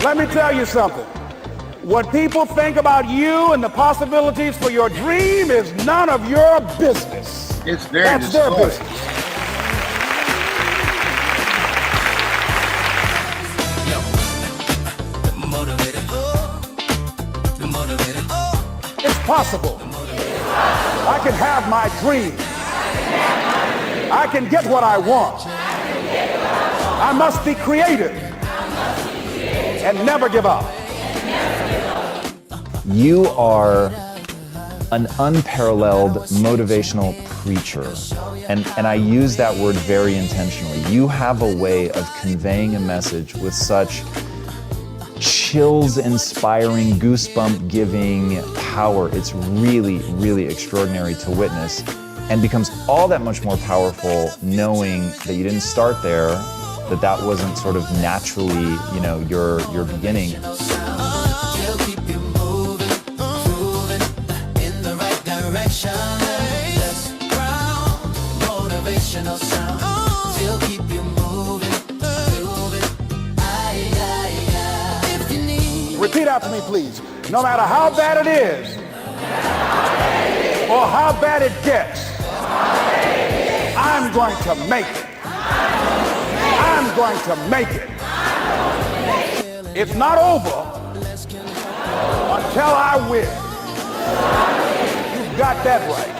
Let me tell you something. What people think about you and the possibilities for your dream is none of your business. It's their That's their business. It's possible. I can have my dream. I can get what I want. I must be creative and never give up. You are an unparalleled motivational preacher. And I use that word very intentionally. You have a way of conveying a message with such chills inspiring, goosebump giving power. It's really, really extraordinary to witness, and becomes all that much more powerful knowing that you didn't start there, that wasn't sort of naturally, your beginning. Repeat after me, please. No matter how bad it is, or how bad it gets, I'm going to make it. I'm going to make it. It's not over until I win. You've got that right.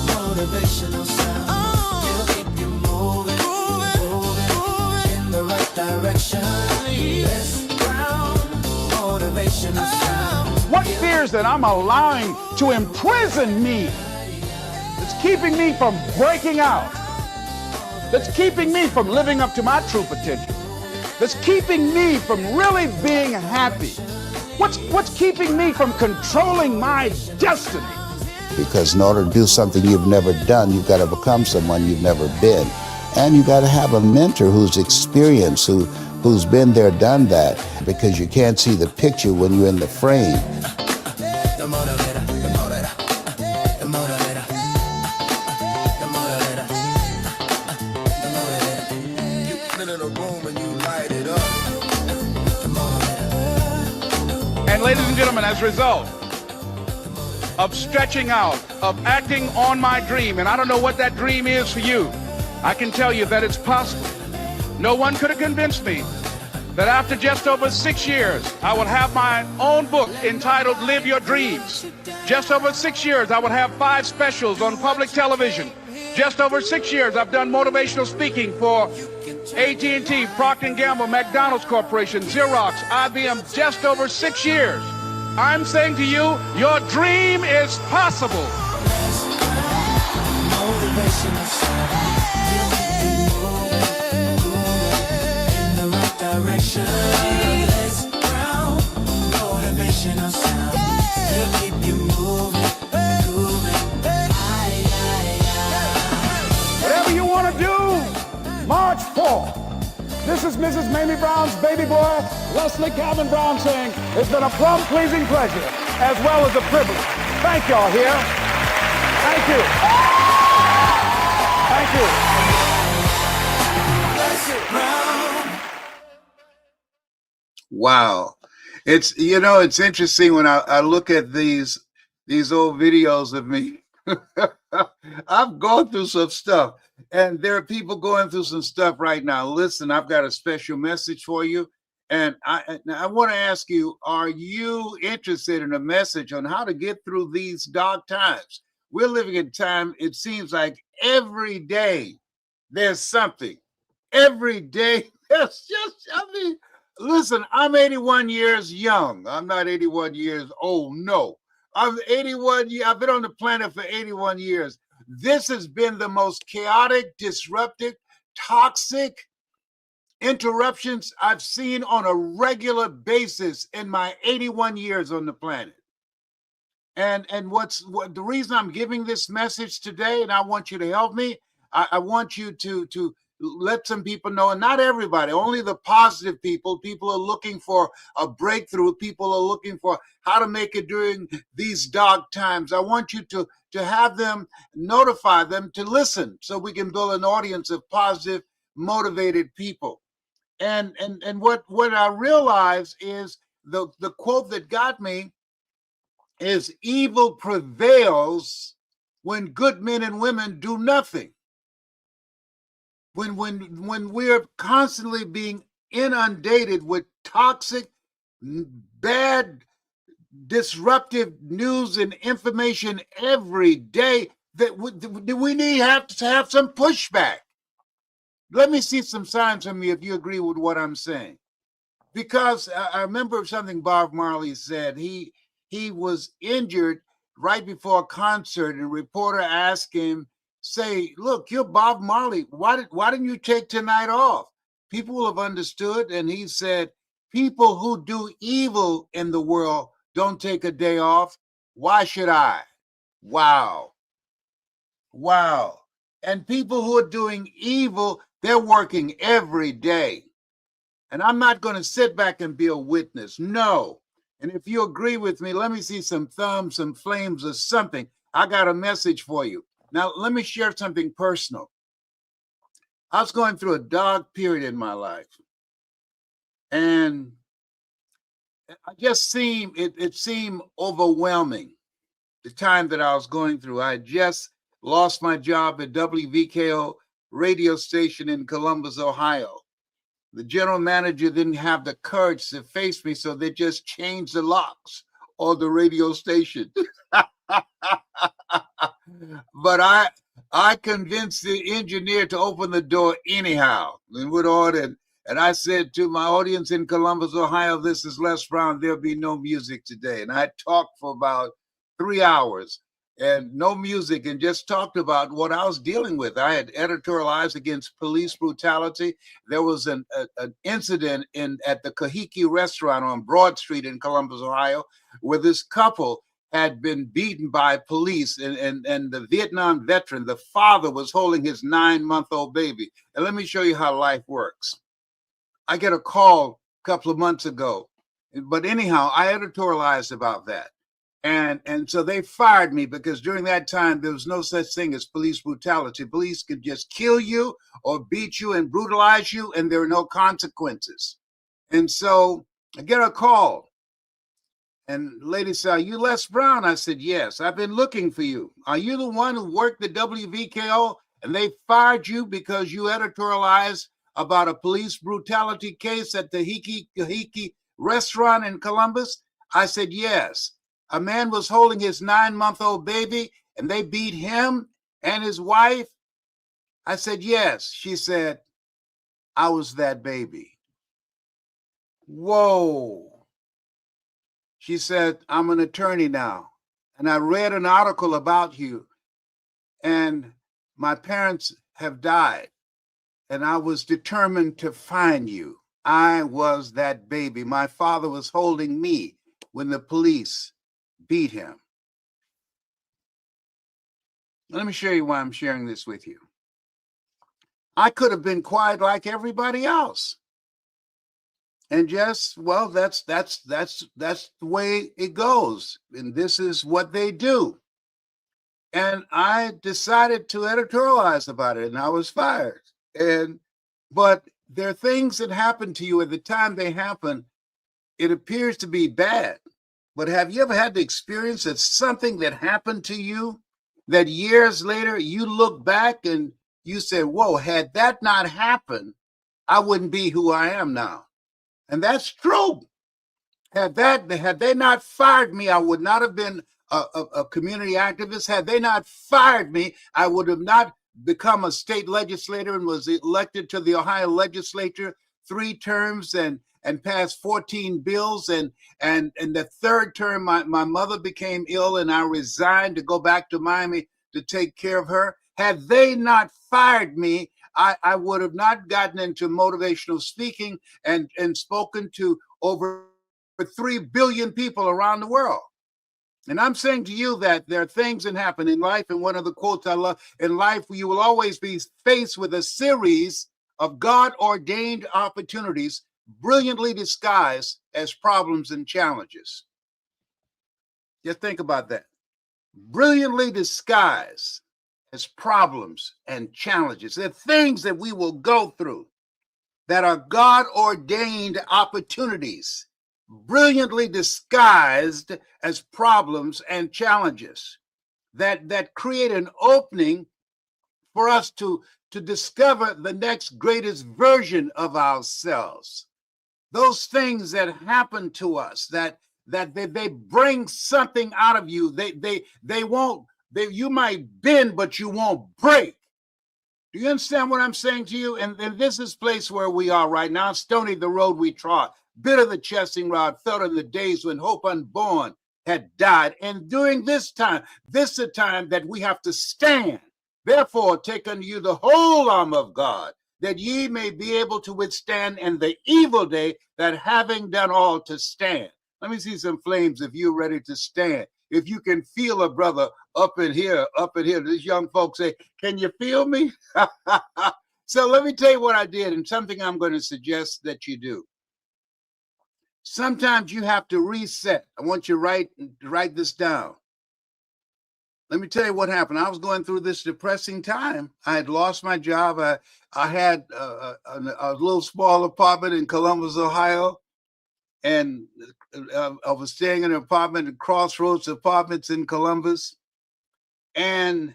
Motivational sound. It'll keep you moving, in the right direction. This ground, motivational sound. What fears that I'm allowing to imprison me, that's keeping me from breaking out, that's keeping me from living up to my true potential, that's keeping me from really being happy? What's keeping me from controlling my destiny? Because in order to do something you've never done, you've got to become someone you've never been. And you've got to have a mentor who's experienced, who's been there, done that, because you can't see the picture when you're in the frame. And ladies and gentlemen, as a result of stretching out, of acting on my dream, and I don't know what that dream is for you, I can tell you that it's possible. No one could have convinced me that after just over 6 years, I would have my own book entitled Live Your Dreams. Just over 6 years, I would have 5 specials on public television. Just over 6 years, I've done motivational speaking for AT&T, Procter & Gamble, McDonald's Corporation, Xerox, IBM, just over 6 years. I'm saying to you, your dream is possible. Motivational sound. In the right direction. This ground, motivational sound. It'll keep you moving. Whatever you want to do, March 4th. This is Mrs. Mamie Brown's baby boy, Wesley Calvin Brown, saying it's been a plum-pleasing pleasure as well as a privilege. Thank y'all here. Thank you. Thank you. Wow. It's interesting when I look at these old videos of me. I've gone through some stuff, and there are people going through some stuff right now. Listen, I've got a special message for you, and I want to ask you, are you interested in a message on how to get through these dark times? We're living in time, it seems like every day there's something. Every day there's listen, I'm 81 years young. I'm not 81 years old, no. I'm 81 years. I've been on the planet for 81 years. This has been the most chaotic, disruptive, toxic interruptions I've seen on a regular basis in my 81 years on the planet. And the reason I'm giving this message today, and I want you to help me, I want you to let some people know, and not everybody, only the positive people. People are looking for a breakthrough. People are looking for how to make it during these dark times. I want you to have them, notify them to listen, so we can build an audience of positive, motivated people. And what I realize is the quote that got me is, evil prevails when good men and women do nothing. When we're constantly being inundated with toxic, bad, disruptive news and information every day, that we need to have some pushback. Let me see some signs from you if you agree with what I'm saying. Because I remember something Bob Marley said. He was injured right before a concert, and a reporter asked him, say, look, you're Bob Marley. Why didn't you take tonight off? People will have understood. And he said, people who do evil in the world don't take a day off. Why should I? Wow. Wow. And people who are doing evil, they're working every day. And I'm not going to sit back and be a witness. No. And if you agree with me, let me see some thumbs, some flames, or something. I got a message for you. Now, let me share something personal. I was going through a dark period in my life. And I just seemed, it seemed overwhelming, the time that I was going through. I just lost my job at WVKO radio station in Columbus, Ohio. The general manager didn't have the courage to face me, so they just changed the locks on the radio station. But I convinced the engineer to open the door anyhow, and would order. And I said to my audience in Columbus, Ohio, this is Les Brown. There'll be no music today. And I talked for about 3 hours. And no music, and just talked about what I was dealing with. I had editorialized against police brutality. There was an incident at the Kahiki restaurant on Broad Street in Columbus, Ohio, where this couple had been beaten by police, and the Vietnam veteran, the father, was holding his 9-month-old baby. And let me show you how life works. I get a call a couple of months ago, but anyhow, I editorialized about that. And so they fired me, because during that time, there was no such thing as police brutality. Police could just kill you or beat you and brutalize you, and there are no consequences. And so I get a call, and the lady said, are you Les Brown? I said, yes, I've been looking for you. Are you the one who worked at WVKO and they fired you because you editorialized about a police brutality case at the Kahiki restaurant in Columbus? I said, yes. A man was holding his 9-month-old baby and they beat him and his wife? I said, yes. She said, I was that baby. Whoa. She said, I'm an attorney now, and I read an article about you, and my parents have died, and I was determined to find you. I was that baby. My father was holding me when the police beat him. Let me show you why I'm sharing this with you. I could have been quiet like everybody else, and just, well, that's the way it goes, and this is what they do. And I decided to editorialize about it, and I was fired. But there are things that happen to you at the time they happen. It appears to be bad. But have you ever had the experience of something that happened to you that years later you look back and you say, whoa, had that not happened, I wouldn't be who I am now. And that's true. Had they not fired me, I would not have been a community activist. Had they not fired me, I would have not become a state legislator and was elected to the Ohio legislature 3 terms and passed 14 bills. And the 3rd term, my mother became ill and I resigned to go back to Mamie to take care of her. Had they not fired me, I would have not gotten into motivational speaking and spoken to over 3 billion people around the world. And I'm saying to you that there are things that happen in life, and one of the quotes I love, in life, you will always be faced with a series of God-ordained opportunities, brilliantly disguised as problems and challenges. Just think about that. Brilliantly disguised as problems and challenges. They're things that we will go through that are God-ordained opportunities, brilliantly disguised as problems and challenges that create an opening for us to discover the next greatest version of ourselves. Those things that happen to us, that they bring something out of you. They won't, you might bend, but you won't break. Do you understand what I'm saying to you? And this is place where we are right now. Stony the road we trod, bitter the chasing rod, felt in the days when hope unborn had died. And during this time, this is a time that we have to stand. Therefore, take unto you the whole arm of God, that ye may be able to withstand in the evil day, that having done all to stand. Let me see some flames if you're ready to stand. If you can feel a brother up in here. These young folks say, can you feel me? So let me tell you what I did, and something I'm going to suggest that you do. Sometimes you have to reset. I want you to write this down. Let me tell you what happened. I was going through this depressing time. I had lost my job. I had a little small apartment in Columbus, Ohio. And I was staying in an apartment at Crossroads Apartments in Columbus. And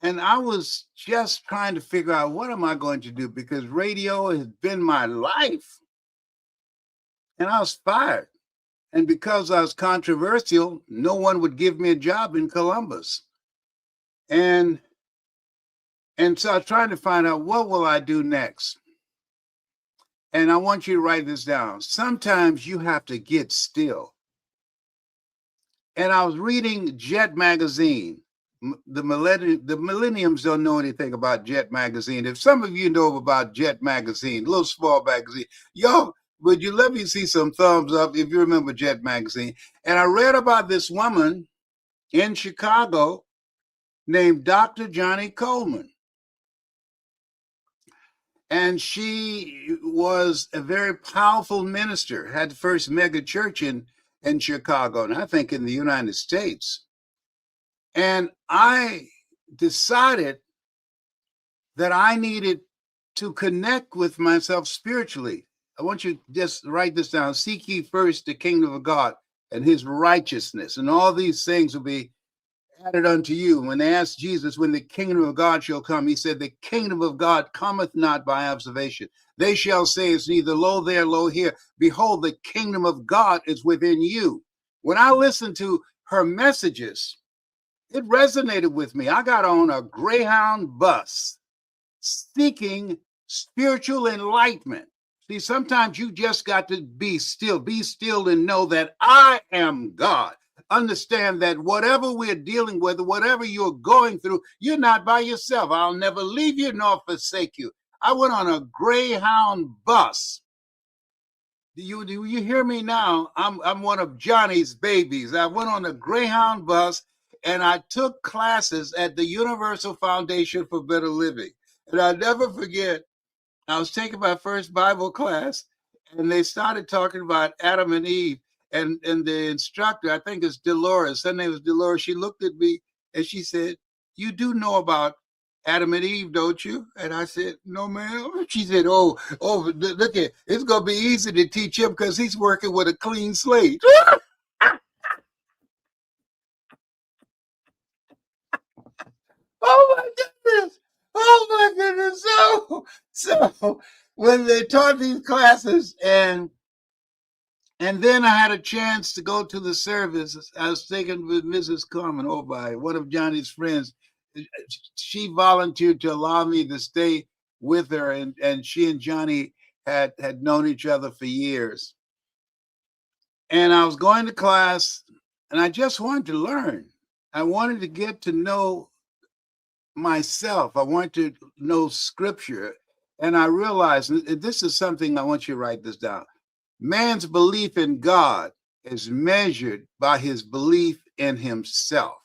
I was just trying to figure out, what am I going to do? Because radio has been my life. And I was fired. And because I was controversial, no one would give me a job in Columbus. And so I was trying to find out, what will I do next? And I want you to write this down. Sometimes you have to get still. And I was reading Jet Magazine. The millenniums don't know anything about Jet Magazine. If some of you know about Jet Magazine, a little small magazine, y'all, would you let me see some thumbs up if you remember Jet Magazine? And I read about this woman in Chicago named Dr. Johnny Coleman. And she was a very powerful minister, had the first mega church in Chicago, and I think in the United States. And I decided that I needed to connect with myself spiritually. I want you to just write this down. Seek ye first the kingdom of God and his righteousness, and all these things will be added unto you. When they asked Jesus, when the kingdom of God shall come, he said, the kingdom of God cometh not by observation. They shall say, it's neither lo there, lo here. Behold, the kingdom of God is within you. When I listened to her messages, it resonated with me. I got on a Greyhound bus seeking spiritual enlightenment. See, sometimes you just got to be still and know that I am God. Understand that whatever we're dealing with, whatever you're going through, you're not by yourself. I'll never leave you nor forsake you. I went on a Greyhound bus. Do you hear me now? I'm one of Johnny's babies. I went on a Greyhound bus and I took classes at the Universal Foundation for Better Living. And I'll never forget, I was taking my first Bible class and they started talking about Adam and Eve. And the instructor, I think it's Dolores, her name was Dolores, she looked at me and she said, you do know about Adam and Eve, don't you? And I said, no, ma'am. She said, oh, look at, it's going to be easy to teach him because he's working with a clean slate. Oh my goodness. Oh my goodness. So when they taught these classes and then I had a chance to go to the service. I was taken with Mrs. Carmen Obi, one of Johnny's friends. She volunteered to allow me to stay with her, and she and Johnny had known each other for years. And I was going to class, and I just wanted to learn. I wanted to get to know myself. I wanted to know scripture. And I realized, this is something I want you to write this down. Man's belief in God is measured by his belief in himself.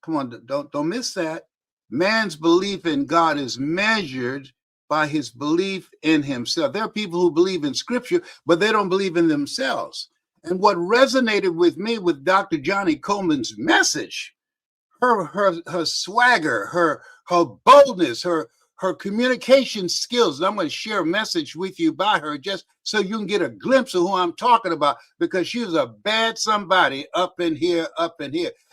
Come on, don't miss that. Man's belief in God is measured by his belief in himself. There are people who believe in scripture, but they don't believe in themselves. And what resonated with me with Dr. Johnny Coleman's message, her swagger, her boldness, her communication skills. And I'm going to share a message with you by her just so you can get a glimpse of who I'm talking about, because she was a bad somebody up in here,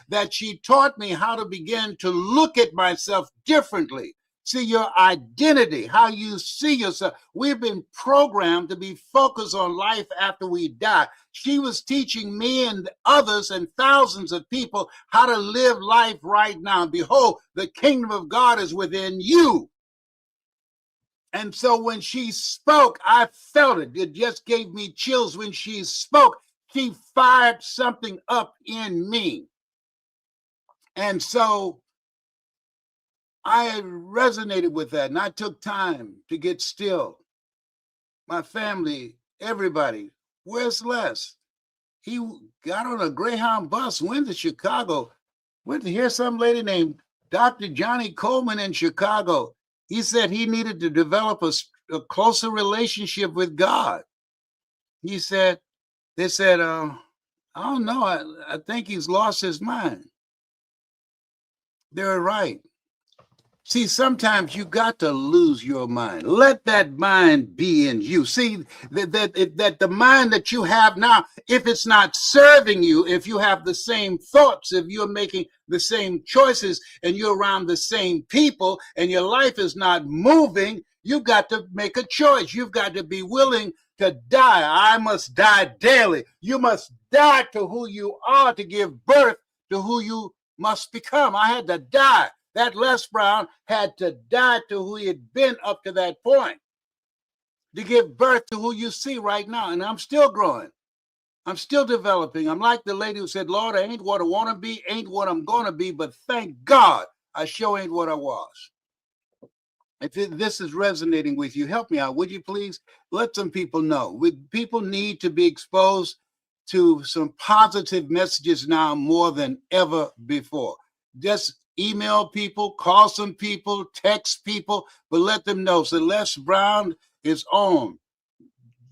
that she taught me how to begin to look at myself differently. See your identity, how you see yourself. We've been programmed to be focused on life after we die. She was teaching me and others and thousands of people how to live life right now. Behold, the kingdom of God is within you. And so when she spoke, I felt it. It just gave me chills when she spoke. She fired something up in me. And so I resonated with that, and I took time to get still. My family, everybody, where's Les? He got on a Greyhound bus, went to Chicago, went to hear some lady named Dr. Johnny Coleman in Chicago. He said he needed to develop a closer relationship with God. They said, I don't know, I think he's lost his mind. They're right. See, sometimes you got to lose your mind. Let that mind be in you. See, that the mind that you have now, if it's not serving you, if you have the same thoughts, if you're making the same choices and you're around the same people and your life is not moving, you've got to make a choice. You've got to be willing to die. I must die daily. You must die to who you are to give birth to who you must become. I had to die. That Les Brown had to die to who he had been up to that point to give birth to who you see right now. And I'm still growing. I'm still developing. I'm like the lady who said, Lord, I ain't what I want to be, ain't what I'm going to be, but thank God I sure ain't what I was. If this is resonating with you, help me out. Would you please let some people know? People need to be exposed to some positive messages now more than ever before. Just email people, call some people, text people, but let them know. So Les Brown is on.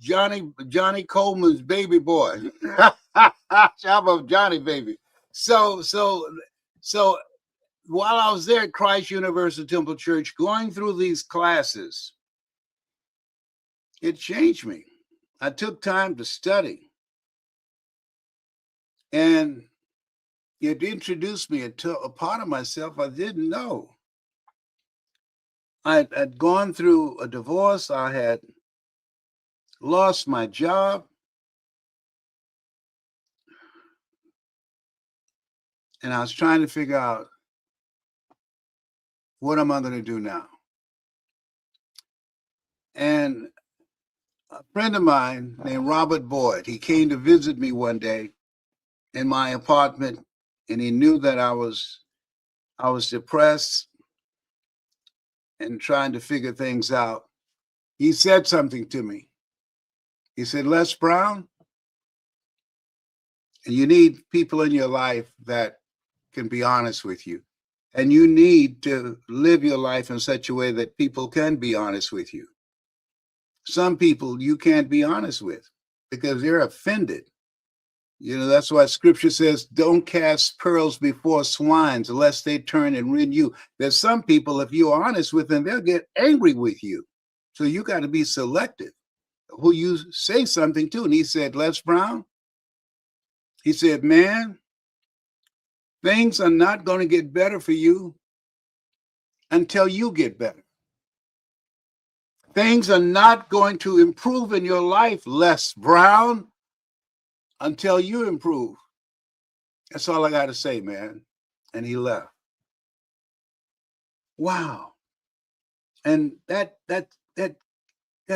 Johnny Coleman's baby boy. Shout out Johnny baby. So while I was there at Christ Universal Temple Church, going through these classes, it changed me. I took time to study. And it introduced me to a part of myself I didn't know. I'd gone through a divorce. I had lost my job. And I was trying to figure out, what am I going to do now? And a friend of mine named Robert Boyd, he came to visit me one day in my apartment, and he knew that I was depressed and trying to figure things out. He said something to me. He said, Les Brown, and you need people in your life that can be honest with you. And you need to live your life in such a way that people can be honest with you. Some people you can't be honest with because they're offended. You know, that's why scripture says, don't cast pearls before swines unless they turn and rend you. There's some people, if you're honest with them, they'll get angry with you. So you got to be selective who you say something to. And he said, Les Brown, he said, man, things are not going to get better for you until you get better. Things are not going to improve in your life, Les Brown, until you improve. That's all I got to say, man. And he left. Wow. And that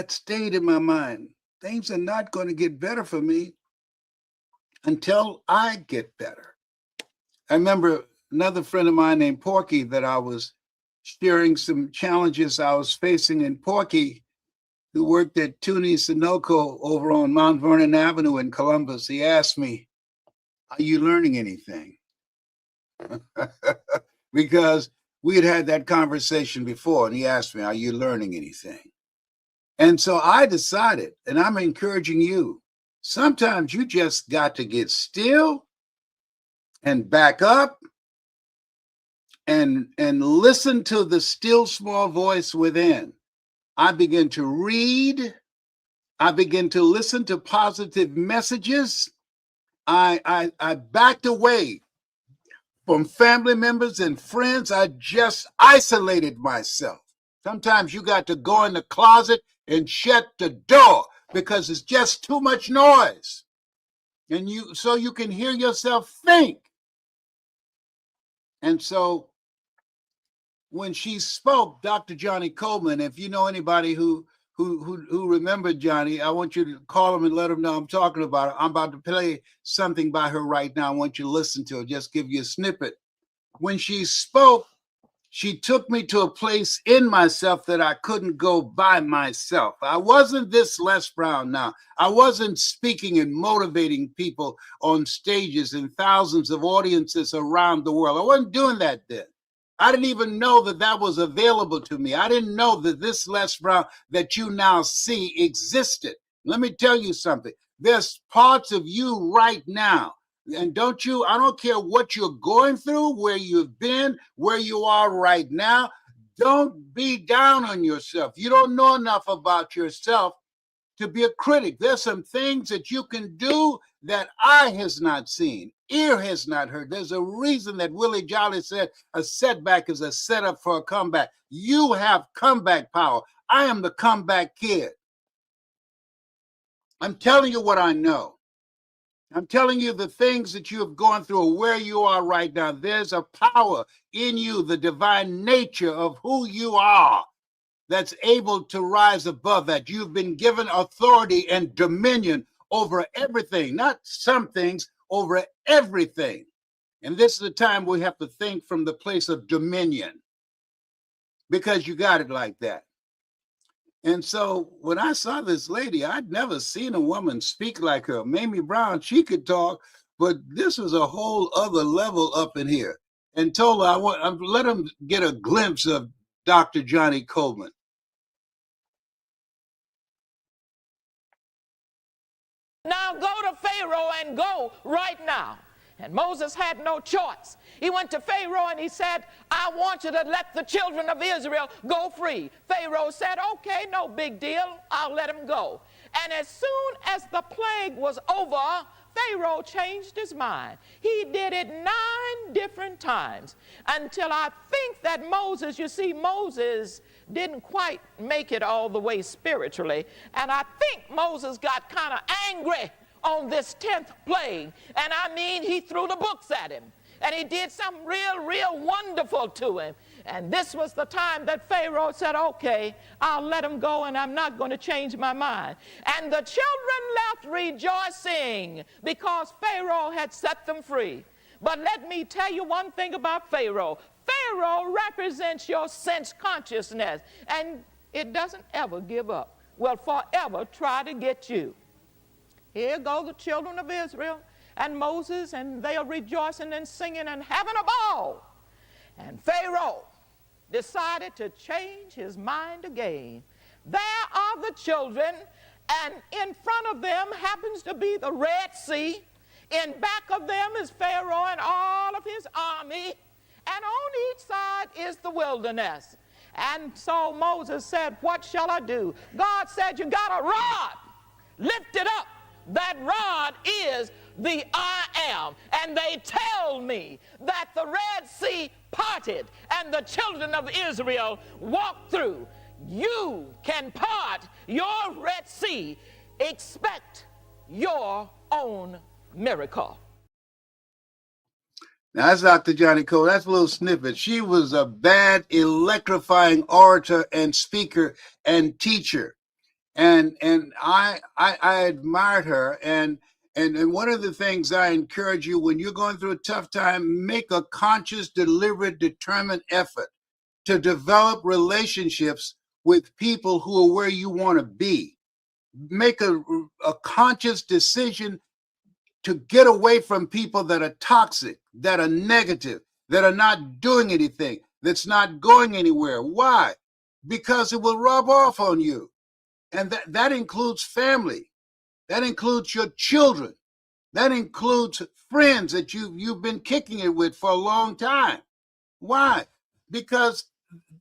stayed in my mind. Things are not going to get better for me until I get better. I remember another friend of mine named Porky that I was sharing some challenges I was facing, and Porky who worked at Toonie Sunoco over on Mount Vernon Avenue in Columbus. He asked me, "Are you learning anything?" Because we had that conversation before, and he asked me, "Are you learning anything?" And so I decided, and I'm encouraging you, sometimes you just got to get still and back up and listen to the still small voice within. I begin to read. I begin to listen to positive messages. I backed away from family members and friends. I just isolated myself. Sometimes you got to go in the closet and shut the door because it's just too much noise. And so you can hear yourself think. And so when she spoke, Dr. Johnny Coleman, if you know anybody who remembered Johnny, I want you to call him and let him know I'm talking about her. I'm about to play something by her right now. I want you to listen to it. Just give you a snippet. When she spoke, she took me to a place in myself that I couldn't go by myself. I wasn't this Les Brown now. I wasn't speaking and motivating people on stages and thousands of audiences around the world. I wasn't doing that then. I didn't even know that that was available to me. I didn't know that this Les Brown that you now see existed. Let me tell you something. There's parts of you right now. And I don't care what you're going through, where you've been, where you are right now. Don't be down on yourself. You don't know enough about yourself to be a critic. There's some things that you can do that eye has not seen, ear has not heard. There's a reason that Willie Jolly said a setback is a setup for a comeback. You have comeback power. I am the comeback kid. I'm telling you what I know. I'm telling you the things that you have gone through, where you are right now. There's a power in you, the divine nature of who you are, that's able to rise above that. You've been given authority and dominion over everything, not some things, over everything. And this is the time we have to think from the place of dominion, because you got it like that. And so when I saw this lady, I'd never seen a woman speak like her. Mamie Brown, she could talk, but this was a whole other level up in here. And told her, let them get a glimpse of Dr. Johnny Coleman. Now go to Pharaoh and go right now. And Moses had no choice. He went to Pharaoh and he said, I want you to let the children of Israel go free. Pharaoh said, okay, no big deal. I'll let them go. And as soon as the plague was over, Pharaoh changed his mind. He did it 9 different times until I think that Moses, you see, Moses didn't quite make it all the way spiritually. And I think Moses got kind of angry on this 10th plague. And I mean, he threw the books at him. And he did something real wonderful to him. And this was the time that Pharaoh said, okay, I'll let him go and I'm not going to change my mind. And the children left rejoicing because Pharaoh had set them free. But let me tell you one thing about Pharaoh. Pharaoh represents your sense consciousness, and it doesn't ever give up. Will forever try to get you. Here go the children of Israel and Moses, and they are rejoicing and singing and having a ball. And Pharaoh decided to change his mind again. There are the children, and in front of them happens to be the Red Sea. In back of them is Pharaoh and all of his army. And on each side is the wilderness. And so Moses said, what shall I do? God said, you got a rod. Lift it up. That rod is the I am. And they tell me that the Red Sea parted and the children of Israel walked through. You can part your Red Sea. Expect your own miracle. Now, that's Dr. Johnny Cole. That's a little snippet. She was a bad, electrifying orator and speaker and teacher. And I admired her. And one of the things I encourage you when you're going through a tough time, make a conscious, deliberate, determined effort to develop relationships with people who are where you want to be. Make a conscious decision to get away from people that are toxic, that are negative, that are not doing anything, that's not going anywhere. Why? Because it will rub off on you. And that includes family. That includes your children. That includes friends that you've been kicking it with for a long time. Why? Because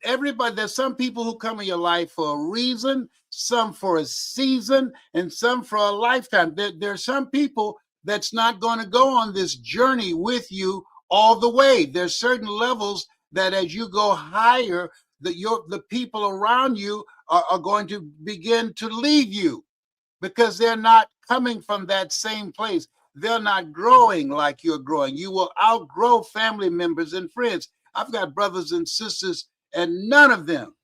there's some people who come in your life for a reason, some for a season, and some for a lifetime. There are some people that's not going to go on this journey with you all the way. There's certain levels that as you go higher, the people around you are going to begin to leave you because they're not coming from that same place. They're not growing like you're growing. You will outgrow family members and friends. I've got brothers and sisters, and none of them,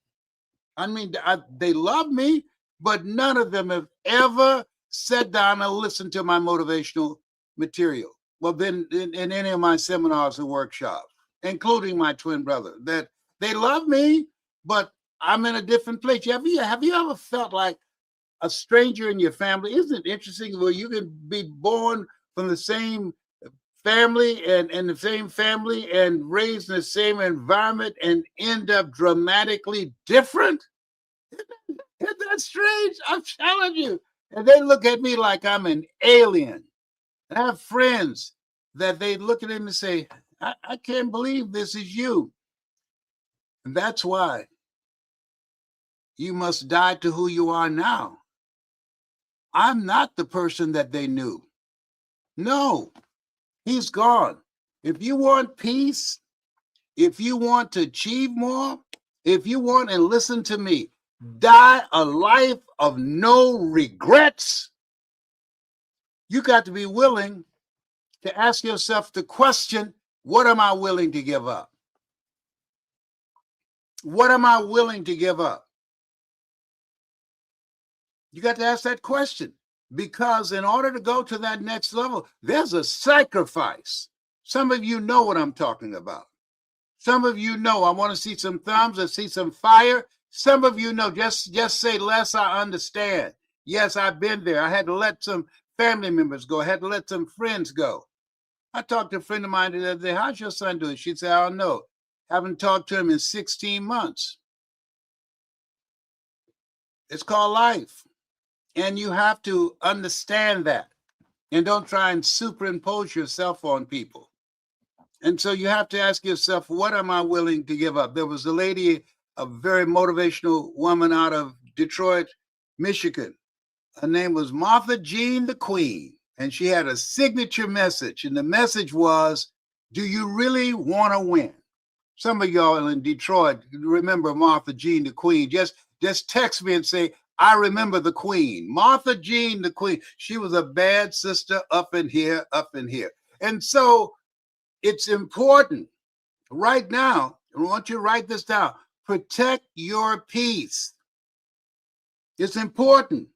they love me, but none of them have ever sat down and listened to my motivational material. Well, then in any of my seminars and workshops, including my twin brother, that they love me, but I'm in a different place. Have you ever felt like a stranger in your family? Isn't it interesting where you can be born from the same family and the same family and raised in the same environment and end up dramatically different? Isn't that strange? I'm telling you. And they look at me like I'm an alien. I have friends that they look at him and say, I can't believe this is you. And that's why you must die to who you are now. I'm not the person that they knew. No, he's gone. If you want peace, if you want to achieve more, if you want, and listen to me, die a life of no regrets, you got to be willing to ask yourself the question, what am I willing to give up? What am I willing to give up? You got to ask that question, because in order to go to that next level, there's a sacrifice. Some of you know what I'm talking about. Some of you know. I want to see some thumbs. I see some fire. Some of you know. Just say, Les, I understand. Yes, I've been there. I had to let some family members go. I had to let some friends go. I talked to a friend of mine the other day. How's your son doing? She said, I don't know. Haven't talked to him in 16 months. It's called life. And you have to understand that. And don't try and superimpose yourself on people. And so you have to ask yourself, what am I willing to give up? There was a lady, a very motivational woman out of Detroit, Michigan. Her name was Martha Jean the Queen. And she had a signature message. And the message was, do you really want to win? Some of y'all in Detroit remember Martha Jean the Queen. Just text me and say, I remember the Queen. Martha Jean the Queen. She was a bad sister up in here, up in here. And so it's important right now. I want you to write this down. Protect your peace. It's important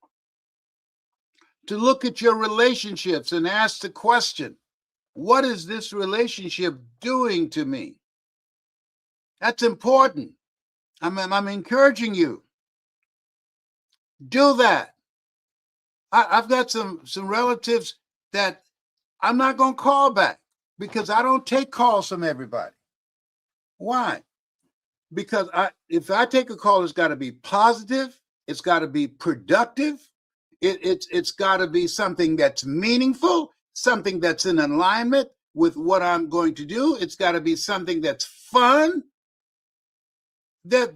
to look at your relationships and ask the question, what is this relationship doing to me? That's important. I'm encouraging you. Do that. I've got some relatives that I'm not going to call back because I don't take calls from everybody. Why? Because if I take a call, it's got to be positive. It's got to be productive. It's got to be something that's meaningful, something that's in alignment with what I'm going to do. It's got to be something that's fun. There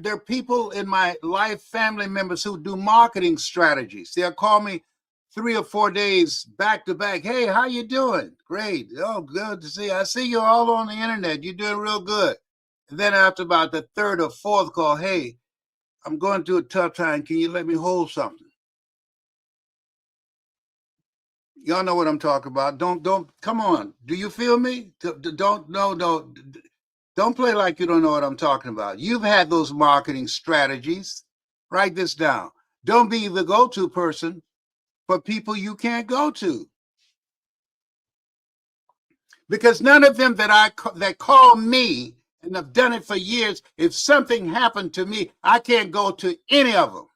are people in my life, family members, who do marketing strategies. They'll call me 3 or 4 days back to back. Hey, how you doing? Great. Oh, good to see you. I see you all on the internet. You're doing real good. And then after about the 3rd or 4th call, hey, I'm going through a tough time. Can you let me hold something? Y'all know what I'm talking about. Don't, come on. Do you feel me? Don't play like you don't know what I'm talking about. You've had those marketing strategies. Write this down. Don't be the go-to person for people you can't go to. Because none of them that call me and and I've done it for years. If something happened to me, I can't go to any of them.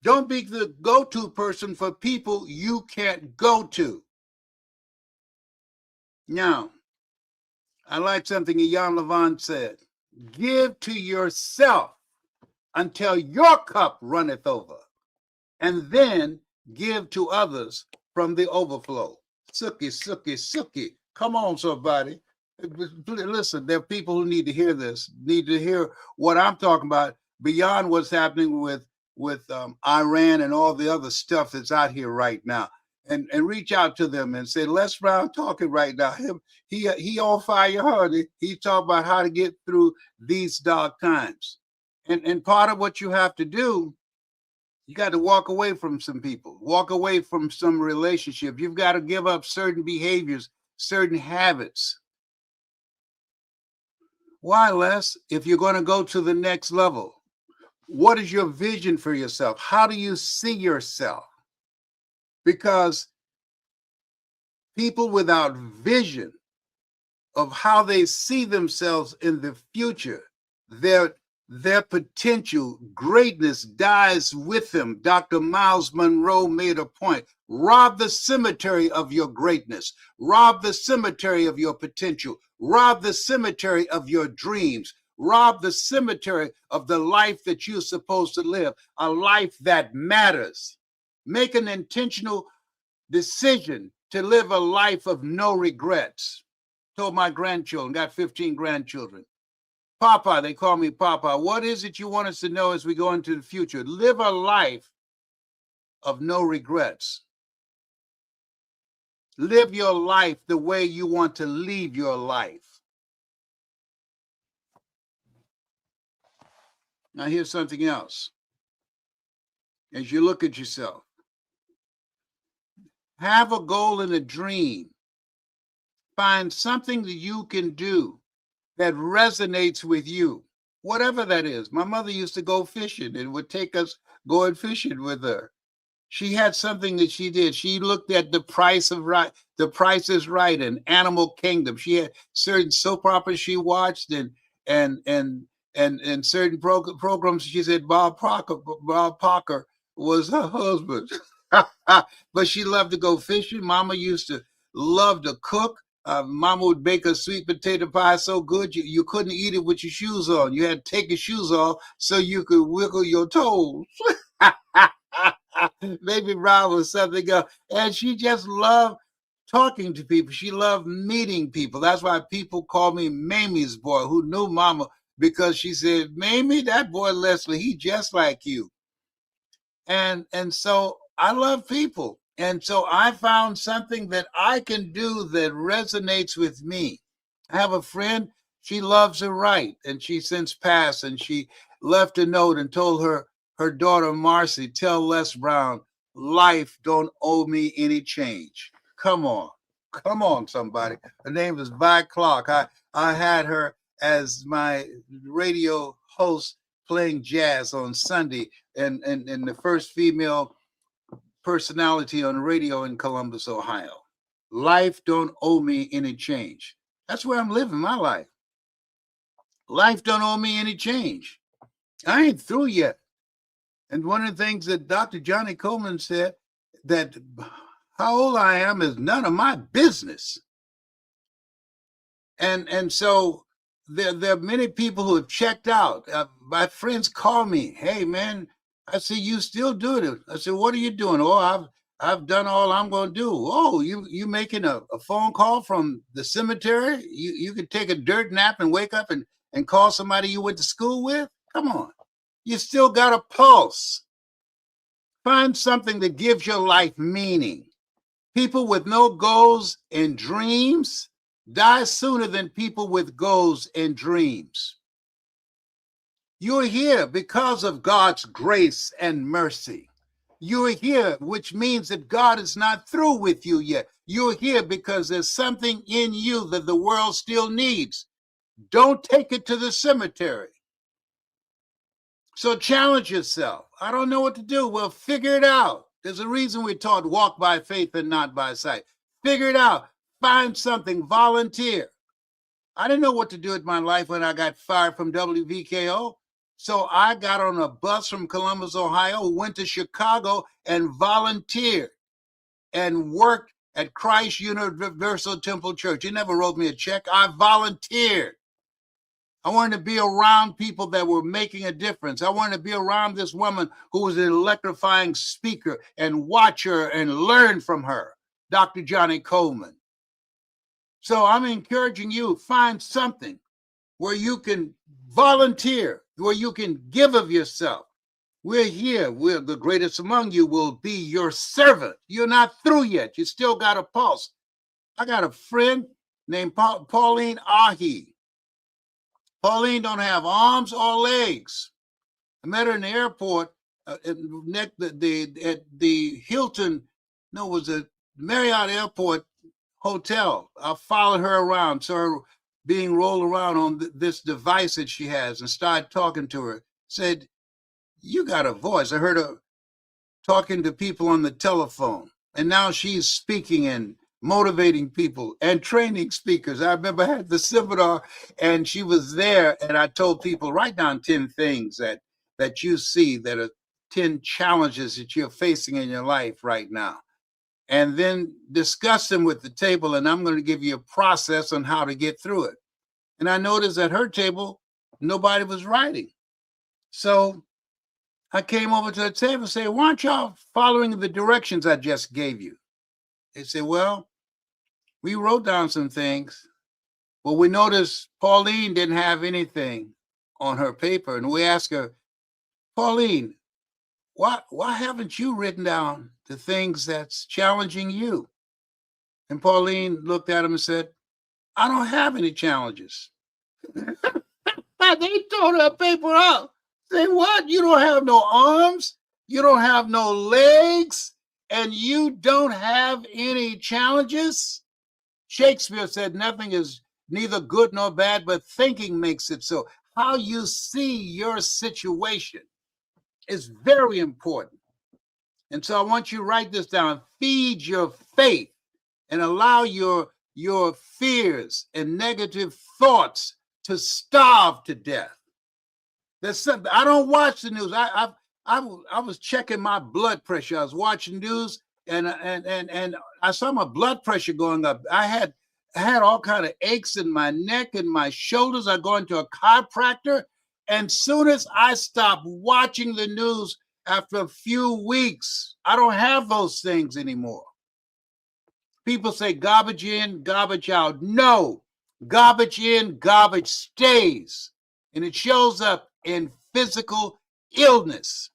Don't be the go-to person for people you can't go to. Now, I like something Jan Levant said. Give to yourself until your cup runneth over, and then give to others from the overflow. Sookie, sookie, sookie. Come on, somebody. Listen, there are people who need to hear this, need to hear what I'm talking about beyond what's happening with Iran and all the other stuff that's out here right now. And reach out to them and say, Les Brown talking right now. He on fire, honey. He talking about how to get through these dark times. And part of what you have to do, you got to walk away from some people, walk away from some relationship. You've got to give up certain behaviors, certain habits. Why, Les? If you're going to go to the next level, what is your vision for yourself? How do you see yourself? Because people without vision of how they see themselves in the future, their potential greatness dies with them. Dr. Miles Monroe made a point. Rob the cemetery of your greatness. Rob the cemetery of your potential. Rob the cemetery of your dreams. Rob the cemetery of the life that you're supposed to live, a life that matters. Make an intentional decision to live a life of no regrets. Told my grandchildren, got 15 grandchildren. Papa, they call me Papa. What is it you want us to know as we go into the future? Live a life of no regrets. Live your life the way you want to leave your life. Now here's something else. As you look at yourself, have a goal and a dream. Find something that you can do that resonates with you, whatever that is. My mother used to go fishing and would take us going fishing with her. She had something that she did. She looked at The Price is Right, and Animal Kingdom. She had certain soap operas she watched and certain programs. She said Bob Parker was her husband. But she loved to go fishing. Mama used to love to cook. Mama would bake a sweet potato pie so good you couldn't eat it with your shoes on. You had to take your shoes off so you could wiggle your toes. Maybe Brown was something else. And she just loved talking to people. She loved meeting people. That's why people call me Mamie's boy, who knew Mama, because she said, Mamie, that boy Leslie, he just like you. And so I love people. And so I found something that I can do that resonates with me. I have a friend, she loves to write, and she since passed, and she left a note and told her daughter, Marcy, tell Les Brown, life don't owe me any change. Come on, somebody. Her name is Vi Clark. I had her as my radio host playing jazz on Sunday, and the first female personality on radio in Columbus, Ohio. Life don't owe me any change. That's where I'm living my life. Life don't owe me any change. I ain't through yet. And one of the things that Dr. Johnny Coleman said, that how old I am is none of my business. And so there are many people who have checked out. My friends call me, hey man, I said, you still doing it? I said, what are you doing? Oh, I've done all I'm going to do. Oh, you making a phone call from the cemetery? You could take a dirt nap and wake up and call somebody you went to school with? Come on. You still got a pulse. Find something that gives your life meaning. People with no goals and dreams die sooner than people with goals and dreams. You're here because of God's grace and mercy. You're here, which means that God is not through with you yet. You're here because there's something in you that the world still needs. Don't take it to the cemetery. So challenge yourself. I don't know what to do. Well, figure it out. There's a reason we're taught walk by faith and not by sight. Figure it out. Find something. Volunteer. I didn't know what to do with my life when I got fired from WVKO. So I got on a bus from Columbus, Ohio, went to Chicago and volunteered and worked at Christ Universal Temple Church. He never wrote me a check. I volunteered. I wanted to be around people that were making a difference. I wanted to be around this woman who was an electrifying speaker and watch her and learn from her, Dr. Johnny Coleman. So I'm encouraging you, find something where you can volunteer, where you can give of yourself. We're here. We're the greatest among you will be your servant. You're not through yet. You still got a pulse. I got a friend named Pauline Ahi. Pauline don't have arms or legs. I met her in the airport at the Hilton, no, it was a Marriott Airport hotel. I followed her around, saw her being rolled around on this device that she has, and started talking to her. Said, "You got a voice." I heard her talking to people on the telephone, and now she's speaking and motivating people and training speakers. I remember I had the seminar, and she was there, and I told people, write down 10 things that you see that are 10 challenges that you're facing in your life right now, and then discuss them with the table, and I'm going to give you a process on how to get through it. And I noticed at her table, nobody was writing. So I came over to the table and said, "Why aren't y'all following the directions I just gave you?" They said, "Well, we wrote down some things, but we noticed Pauline didn't have anything on her paper." And we asked her, "Pauline, why haven't you written down the things that's challenging you?" And Pauline looked at him and said, "I don't have any challenges." They tore her paper up. Say, "What? You don't have no arms? You don't have no legs? And you don't have any challenges?" Shakespeare said, "Nothing is neither good nor bad, but thinking makes it so." How you see your situation is very important. And so I want you to write this down. Feed your faith and allow your fears and negative thoughts to starve to death. There's something, I don't watch the news. I was checking my blood pressure. I was watching news, and I saw my blood pressure going up. I had all kind of aches in my neck and my shoulders. I go into a chiropractor, and soon as I stopped watching the news, after a few weeks, I don't have those things anymore. People say garbage in, garbage out. No, garbage in, garbage stays. And it shows up in physical illness.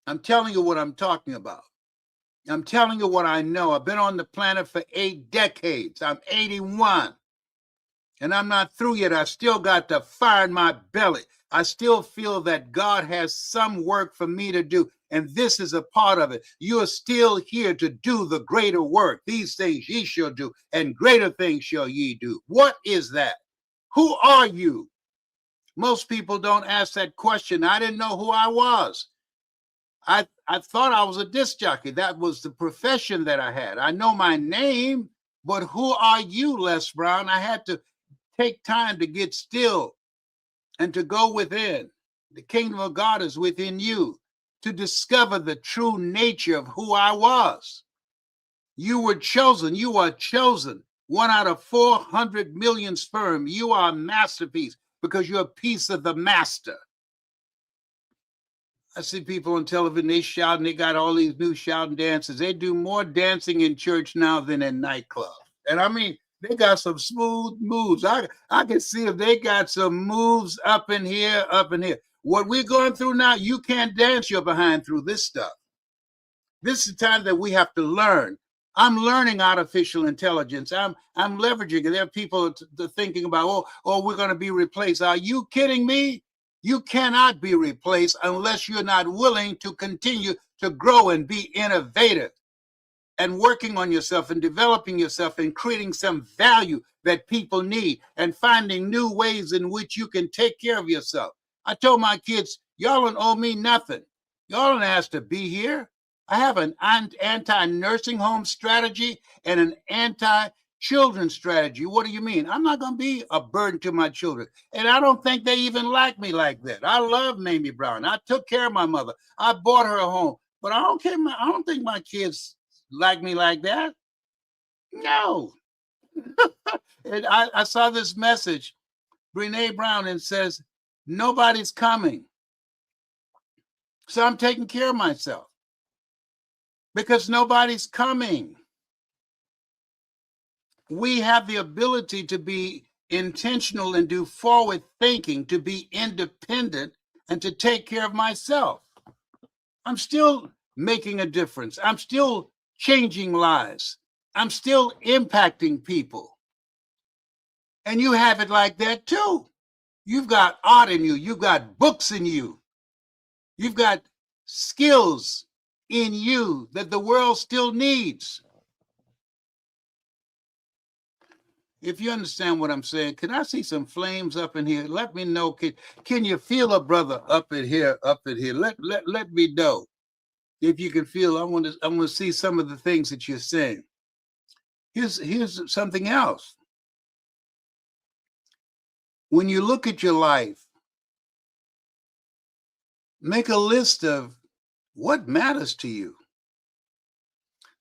I'm telling you what I'm talking about. I'm telling you what I know. I've been on the planet for 8 decades. I'm 81. And I'm not through yet. I still got the fire in my belly. I still feel that God has some work for me to do. And this is a part of it. You are still here to do the greater work. These things ye shall do, and greater things shall ye do. What is that? Who are you? Most people don't ask that question. I didn't know who I was. I thought I was a disc jockey. That was the profession that I had. I know my name, but who are you, Les Brown? I had to take time to get still and to go within. The kingdom of God is within you, to discover the true nature of who I was. You were chosen. You are chosen. 1 out of 400 million sperm. You are a masterpiece because you're a piece of the master. I see people on television, they shout, and they got all these new shouting dances. They do more dancing in church now than in nightclubs. And I mean, they got some smooth moves. I can see if they got some moves up in here, up in here. What we're going through now, you can't dance your behind through this stuff. This is the time that we have to learn. I'm learning artificial intelligence. I'm leveraging it. There are people thinking about, oh, we're going to be replaced. Are you kidding me? You cannot be replaced unless you're not willing to continue to grow and be innovative and working on yourself and developing yourself and creating some value that people need and finding new ways in which you can take care of yourself. I told my kids, y'all don't owe me nothing. Y'all don't ask to be here. I have an anti-nursing home strategy and an Children's strategy. What do you mean? I'm not going to be a burden to my children. And I don't think they even like me like that. I love Mamie Brown. I took care of my mother. I bought her a home. But I don't think my kids like me like that. No. And I saw this message, Brene Brown, and says, nobody's coming. So I'm taking care of myself because nobody's coming. We have the ability to be intentional and do forward thinking, to be independent and to take care of myself. I'm still making a difference. I'm still changing lives. I'm still impacting people. And you have it like that too. You've got art in you. You've got books in you. You've got skills in you that the world still needs. If you understand what I'm saying, can I see some flames up in here? Let me know. Can you feel a brother up in here, Let me know. If you can feel, I want to see some of the things that you're saying. Here's something else. When you look at your life, make a list of what matters to you.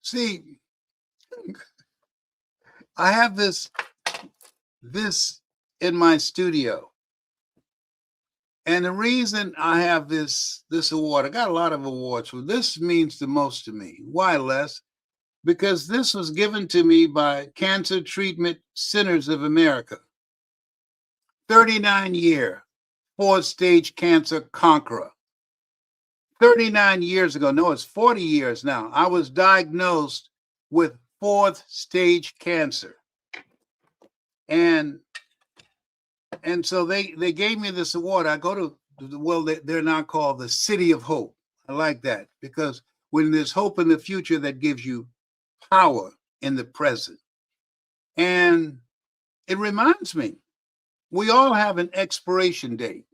See, I have this in my studio. And the reason I have this award, I got a lot of awards. Well, this means the most to me. Why, Les? Because this was given to me by Cancer Treatment Centers of America. 39-year, 4th-stage cancer conqueror. 39 years ago, no, it's 40 years now, I was diagnosed with 4th-stage cancer. And so they gave me this award. I go to, well, they're now called the City of Hope. I like that because when there's hope in the future, that gives you power in the present. And it reminds me, we all have an expiration date.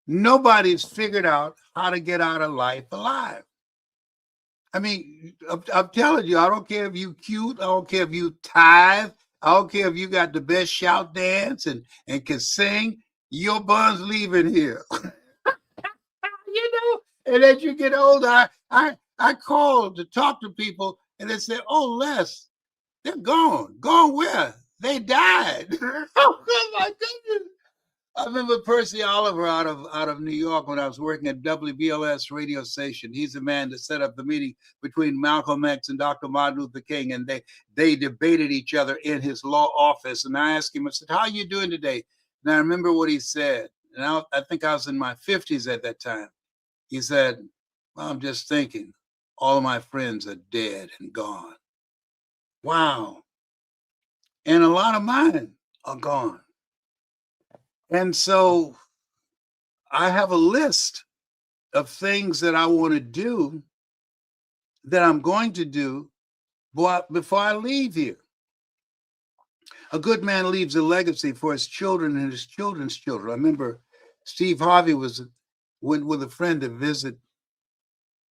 Nobody's figured out how to get out of life alive. I mean, I'm telling you, I don't care if you cute, I don't care if you tithe, I don't care if you got the best shout dance and can sing, your bun's leaving here. And as you get older, I call to talk to people and they say, oh, Les, they're gone. Gone where? They died. Oh my goodness. I remember Percy Oliver out of New York when I was working at WBLS radio station. He's the man that set up the meeting between Malcolm X and Dr. Martin Luther King, and they debated each other in his law office. And I asked him, I said, how are you doing today? And I remember what he said. And I think I was in my 50s at that time. He said, well, I'm just thinking, all of my friends are dead and gone. Wow. And a lot of mine are gone. And so I have a list of things that I want to do, that I'm going to do before I leave here. A good man leaves a legacy for his children and his children's children. I remember Steve Harvey went with a friend to visit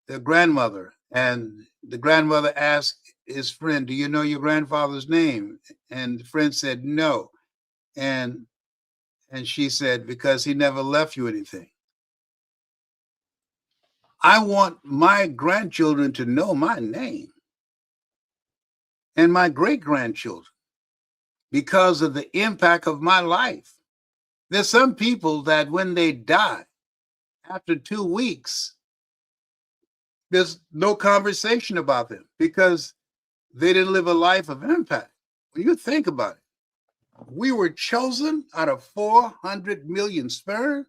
their grandmother, and the grandmother asked his friend, do you know your grandfather's name? And the friend said, no. And she said, because he never left you anything. I want my grandchildren to know my name and my great-grandchildren because of the impact of my life. There's some people that when they die, after 2 weeks, there's no conversation about them because they didn't live a life of impact. When you think about it, we were chosen out of 400 million sperm,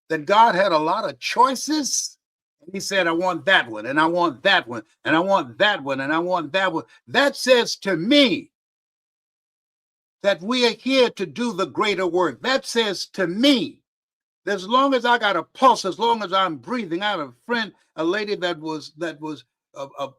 that God had a lot of choices. And he said, I want that one, and I want that one, and I want that one, and I want that one. That says to me that we are here to do the greater work. That says to me that as long as I got a pulse, as long as I'm breathing. I had a friend, a lady that was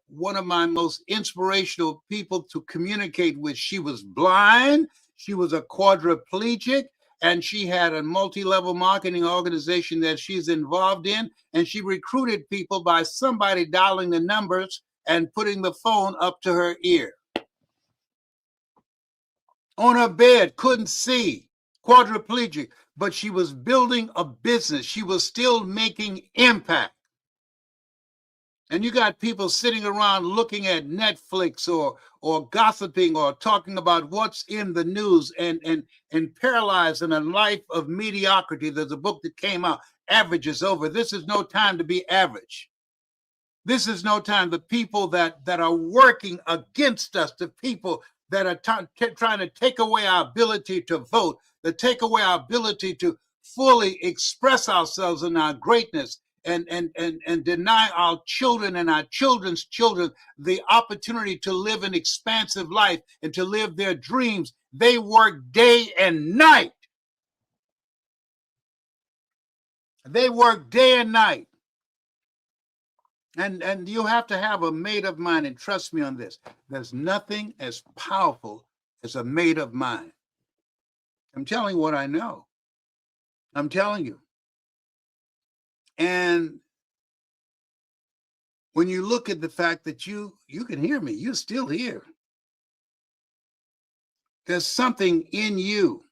one of my most inspirational people to communicate with. She was blind. She was a quadriplegic, and she had a multi-level marketing organization that she's involved in. And she recruited people by somebody dialing the numbers and putting the phone up to her ear. on her bed, couldn't see, quadriplegic, but she was building a business. She was still making impact. And you got people sitting around looking at Netflix or gossiping or talking about what's in the news and paralyzed in a life of mediocrity. There's a book that came out, Average is Over. This is no time to be average. This is no time. The people that are working against us, the people that are trying to take away our ability to vote, that take away our ability to fully express ourselves in our greatness, and deny our children and our children's children the opportunity to live an expansive life and to live their dreams. They work day and night. They work day and night. And you have to have a made up mind, and trust me on this. There's nothing as powerful as a made up mind. I'm telling you what I know. I'm telling you. And when you look at the fact that you can hear me, you're still here. There's something in you.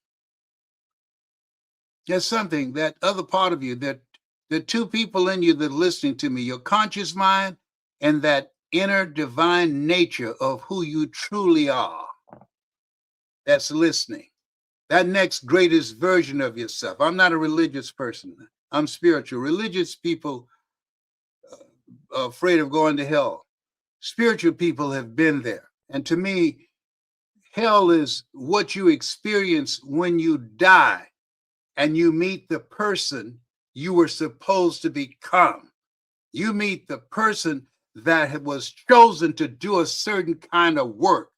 There's something, that other part of you, that the two people in you that are listening to me, your conscious mind and that inner divine nature of who you truly are, that's listening. That next greatest version of yourself. I'm not a religious person. I'm spiritual. Religious people are afraid of going to hell. Spiritual people have been there. And to me, hell is what you experience when you die and you meet the person you were supposed to become. You meet the person that was chosen to do a certain kind of work,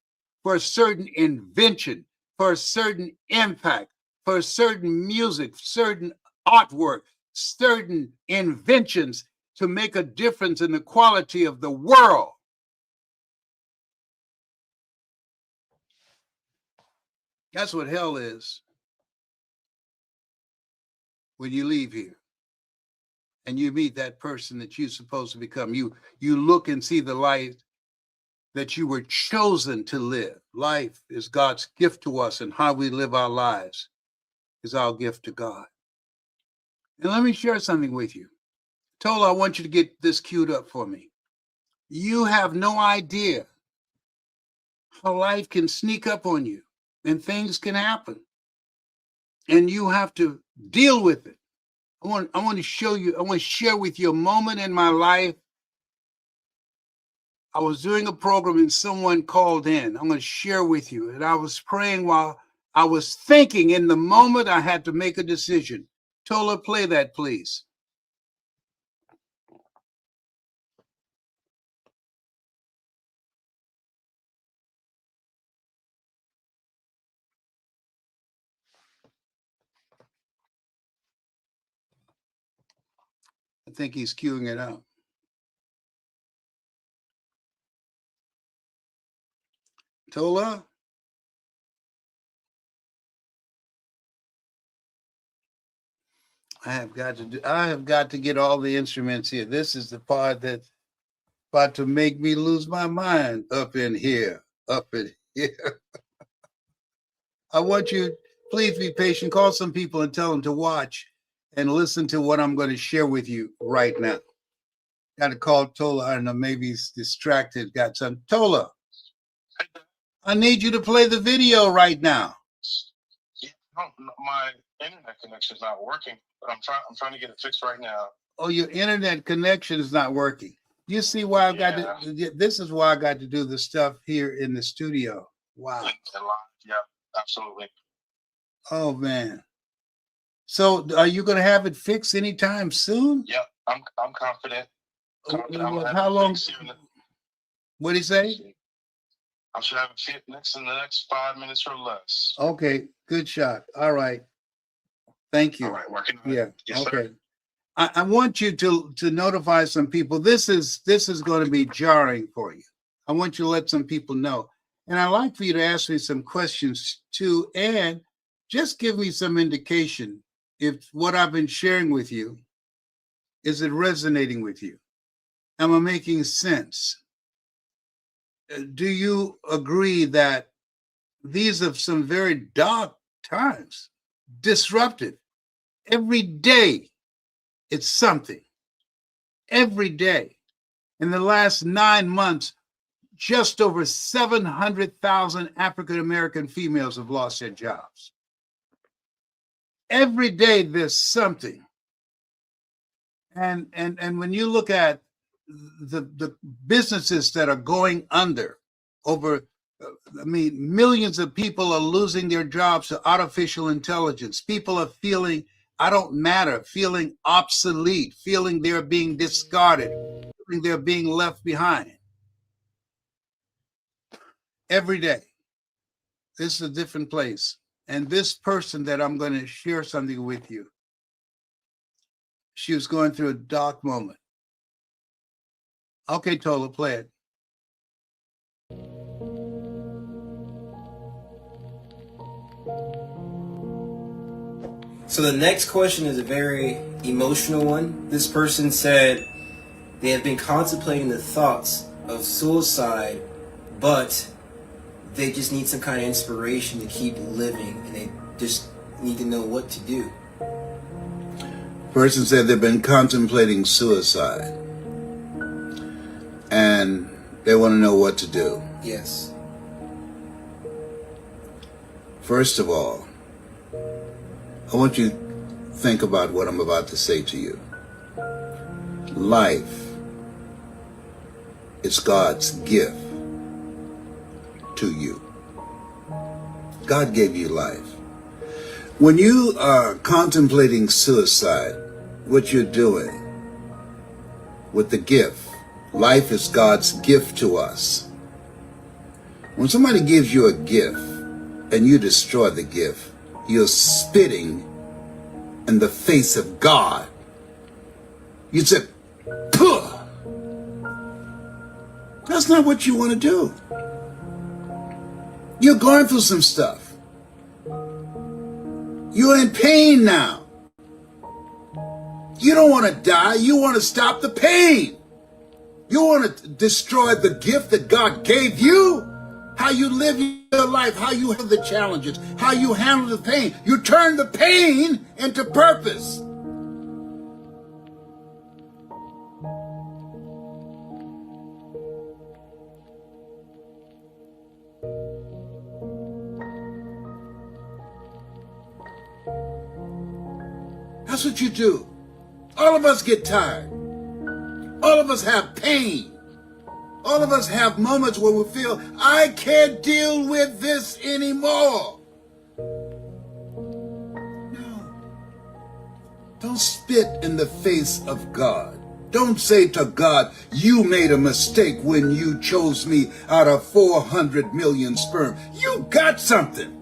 for a certain invention, for a certain impact, for certain music, certain artwork, certain inventions to make a difference in the quality of the world. That's what hell is when you leave here and you meet that person that you're supposed to become. You look and see the life that you were chosen to live. Life is God's gift to us, and how we live our lives is our gift to God. And let me share something with you. Tola, I want you to get this queued up for me. You have no idea how life can sneak up on you and things can happen. And you have to deal with it. I want to show you, I want to share with you a moment in my life. I was doing a program and someone called in. I'm going to share with you. And I was praying while I was thinking. In the moment, I had to make a decision. Tola, play that, please. I think he's queuing it up. Tola? I have got to get all the instruments here. This is the part that's about to make me lose my mind up in here. I want you, please be patient. Call some people and tell them to watch and listen to what I'm going to share with you right now. Got to call Tola. I don't know, maybe he's distracted. Got some. Tola, I need you to play the video right now. Yeah, my internet connection is not working, but I'm trying to get it fixed right now. Oh, your internet connection is not working. You see why I've got to, this is why I got to do the stuff here in the studio. Wow. Yeah, absolutely. Oh, man. So are you going to have it fixed anytime soon? Yeah, I'm confident. How long? What did he say? I should have it fixed in the next 5 minutes or less. Okay, good shot. All right. Thank you. All right, working on Yeah. it. Yes, Okay. sir. I want you to notify some people. This is going to be jarring for you. I want you to let some people know. And I'd like for you to ask me some questions too, and just give me some indication if what I've been sharing with you, is it resonating with you? Am I making sense? Do you agree that these are some very dark times, disruptive. Every day, it's something. Every day. In the last 9 months, just over 700,000 African American females have lost their jobs. Every day, there's something. And when you look at the businesses that are going under, millions of people are losing their jobs to artificial intelligence. People are feeling, I don't matter, feeling obsolete, feeling they're being discarded, feeling they're being left behind. Every day, this is a different place. And this person that I'm going to share something with you, she was going through a dark moment. Okay, Tola, play it. So the next question is a very emotional one. This person said they have been contemplating the thoughts of suicide, but they just need some kind of inspiration to keep living, and they just need to know what to do. Person said they've been contemplating suicide and they want to know what to do. Yes. First of all, I want you to think about what I'm about to say to you. Life is God's gift to you. God gave you life. When you are contemplating suicide, what you're doing with the gift, life is God's gift to us. When somebody gives you a gift and you destroy the gift, you're spitting in the face of God. You say, "Puh." That's not what you want to do. You're going through some stuff. You're in pain now. You don't want to die. You want to stop the pain. You want to destroy the gift that God gave you. How you live your life, how you handle the challenges, how you handle the pain. You turn the pain into purpose. That's what you do. All of us get tired. All of us have pain. All of us have moments where we feel, I can't deal with this anymore. No. Don't spit in the face of God. Don't say to God, you made a mistake when you chose me out of 400 million sperm. You got something.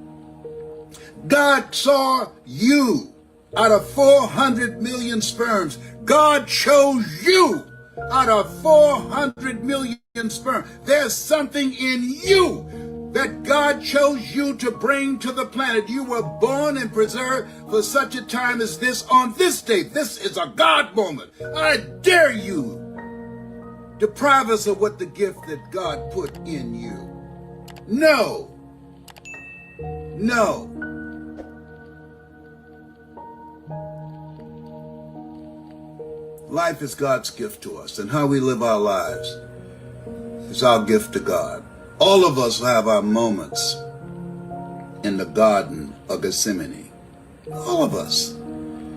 God saw you out of 400 million sperms. God chose you out of 400 million sperm. There's something in you that God chose you to bring to the planet. You were born and preserved for such a time as this on this day. This is a God moment. I dare you deprive us of what the gift that God put in you. No. No. Life is God's gift to us, and how we live our lives is our gift to God. All of us have our moments in the Garden of Gethsemane. All of us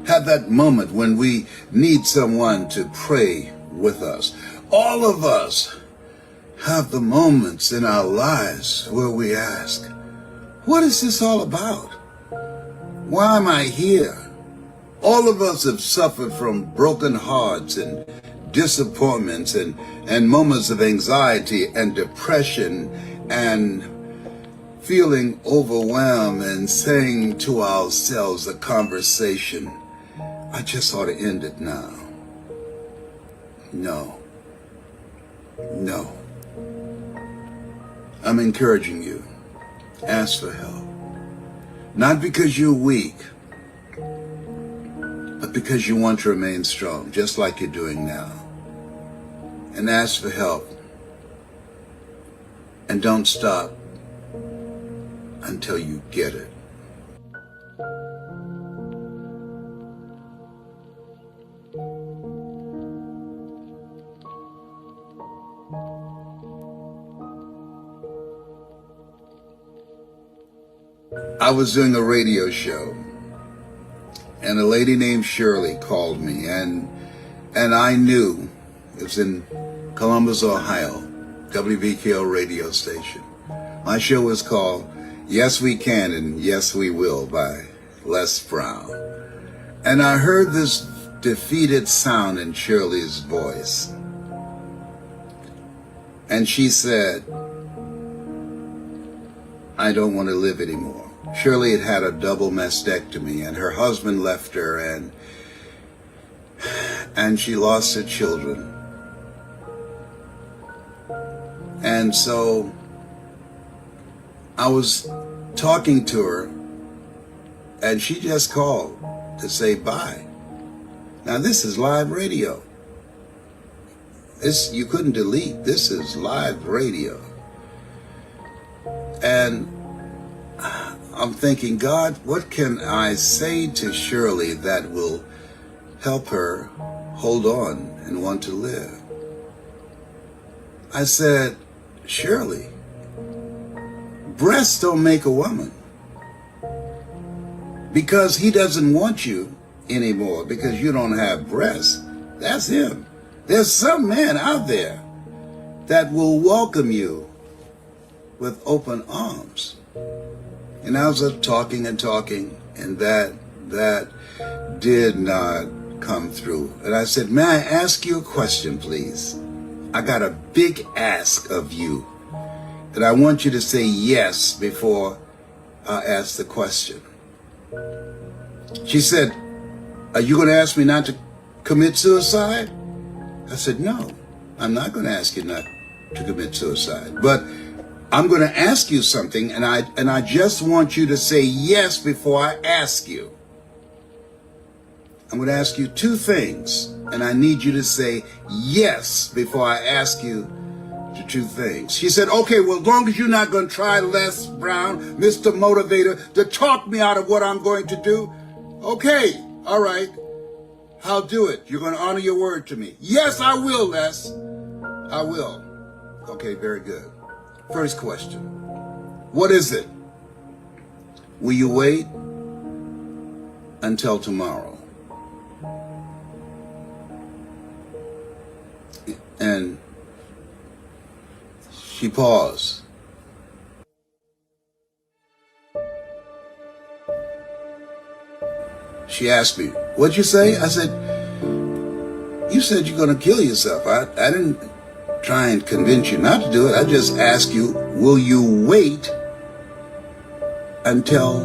have that moment when we need someone to pray with us. All of us have the moments in our lives where we ask, what is this all about? Why am I here? All of us have suffered from broken hearts and disappointments and moments of anxiety and depression and feeling overwhelmed and saying to ourselves a conversation, I just ought to end it now. No. No. I'm encouraging you. Ask for help. Not because you're weak, but because you want to remain strong, just like you're doing now. And ask for help. And don't stop until you get it. I was doing a radio show, and a lady named Shirley called me, and I knew it was in Columbus, Ohio, WBKO radio station. My show was called Yes We Can and Yes We Will by Les Brown. And I heard this defeated sound in Shirley's voice. And she said, I don't want to live anymore. Shirley had had a double mastectomy, and her husband left her, and she lost her children. And so I was talking to her, and she just called to say bye. Now this is live radio. This, you couldn't delete. This is live radio. And I'm thinking, God, what can I say to Shirley that will help her hold on and want to live? I said, Shirley, breasts don't make a woman. Because he doesn't want you anymore because you don't have breasts. That's him. There's some man out there that will welcome you with open arms. And I was talking, and that did not come through. And I said, may I ask you a question, please? I got a big ask of you, and I want you to say yes before I ask the question. She said, are you going to ask me not to commit suicide? I said, no, I'm not going to ask you not to commit suicide, but I'm going to ask you something, and I just want you to say yes before I ask you. I'm going to ask you two things, and I need you to say yes before I ask you to two things. She said, okay, well, as long as you're not going to try, Les Brown, Mr. Motivator, to talk me out of what I'm going to do, okay, all right, I'll do it. You're going to honor your word to me. Yes, I will, Les. I will. Okay, very good. First question, what is it? Will you wait until tomorrow? And she paused. She asked me, what'd you say? I said, you said you're going to kill yourself. I didn't try and convince you not to do it. I just asked you, will you wait until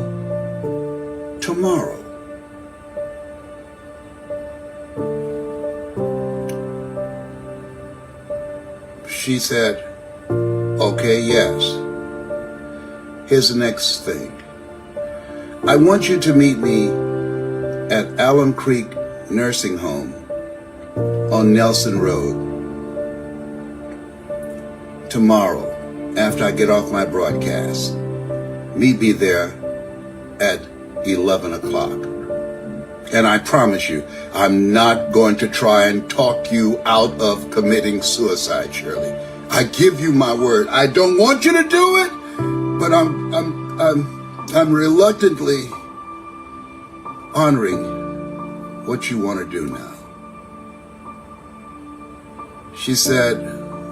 tomorrow? She said, okay, yes. Here's the next thing. I want you to meet me at Alum Creek Nursing Home on Nelson Road tomorrow after I get off my broadcast. Meet me there at 11 o'clock. And I promise you, I'm not going to try and talk you out of committing suicide, Shirley. I give you my word. I don't want you to do it, but I'm reluctantly honoring what you want to do now. She said,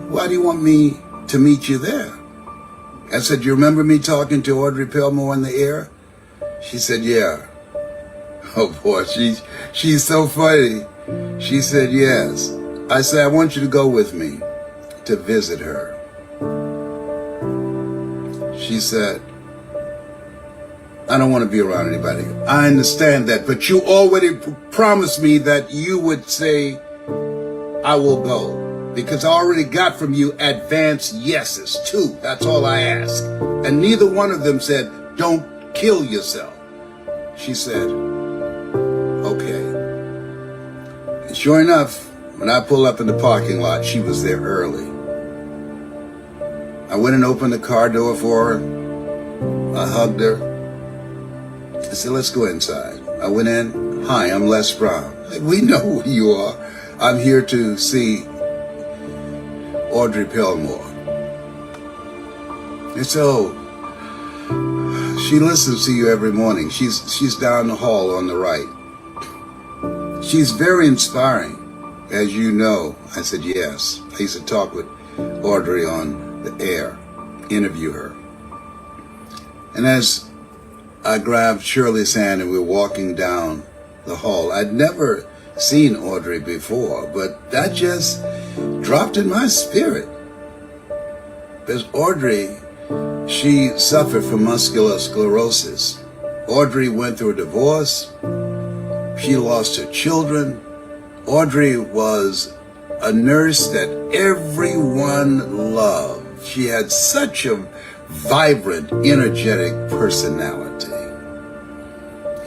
why do you want me to meet you there? I said, you remember me talking to Audrey Pelmore in the air? She said, yeah. Oh boy, she's so funny. She said, yes. I said, I want you to go with me to visit her. She said, I don't want to be around anybody. I understand that, but you already promised me that you would say, I will go. Because I already got from you advanced yeses, two. That's all I ask. And neither one of them said, don't kill yourself. She said, okay. And sure enough, when I pulled up in the parking lot, she was there early. I went and opened the car door for her, I hugged her. I said, let's go inside. I went in. Hi, I'm Les Brown. We know who you are. I'm here to see Audrey Pelmore. They said, oh, she listens to you every morning. She's down the hall on the right. She's very inspiring, as you know. I said, yes. I used to talk with Audrey on the air, interview her. And as I grabbed Shirley's hand and we were walking down the hall, I'd never seen Audrey before, but that just dropped in my spirit. Because Audrey, she suffered from muscular sclerosis. Audrey went through a divorce. She lost her children. Audrey was a nurse that everyone loved. She had such a vibrant, energetic personality.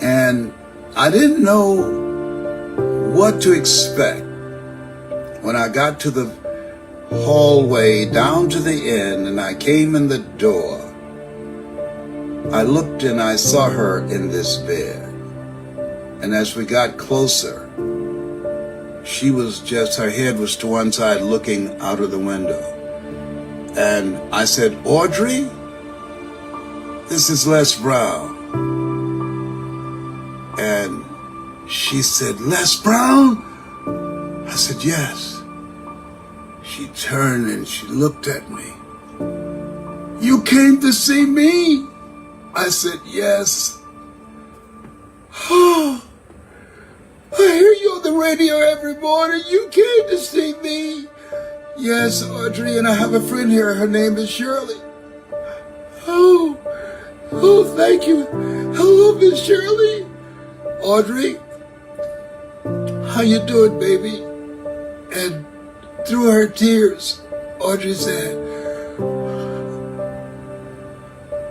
And I didn't know what to expect. When I got to the hallway down to the end and I came in the door, I looked and I saw her in this bed. And as we got closer, she was just, her head was to one side looking out of the window. And I said, Audrey, this is Les Brown. And she said, Les Brown? I said, yes. She turned and she looked at me. You came to see me? I said, yes. Oh, I hear you on the radio every morning. You came to see me. Yes, Audrey, and I have a friend here. Her name is Shirley. Oh, thank you. Hello, Miss Shirley. Audrey, how you doing, baby? And through her tears, Audrey said,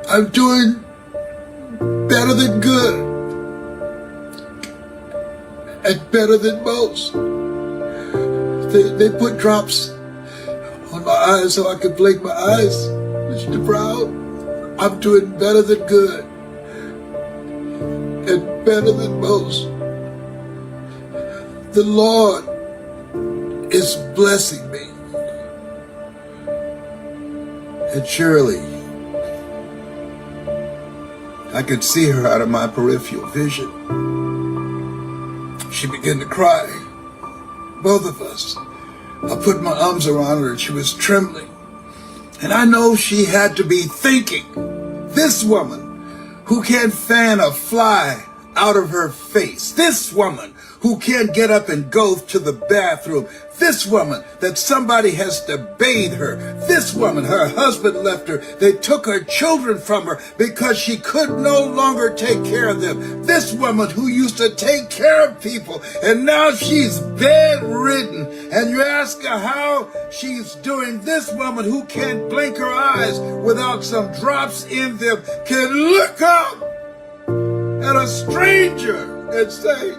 I'm doing better than good and better than most. They put drops on my eyes so I could blink my eyes. Mr. Brown, I'm doing better than good and better than most. The Lord is blessing me. And Shirley, I could see her out of my peripheral vision. She began to cry, both of us. I put my arms around her and she was trembling. And I know she had to be thinking, this woman who can't fan a fly out of her face, this woman who can't get up and go to the bathroom, this woman that somebody has to bathe her, this woman, her husband left her, they took her children from her because she could no longer take care of them, this woman who used to take care of people and now she's bedridden, and you ask her how she's doing, this woman who can't blink her eyes without some drops in them can look up at a stranger and say,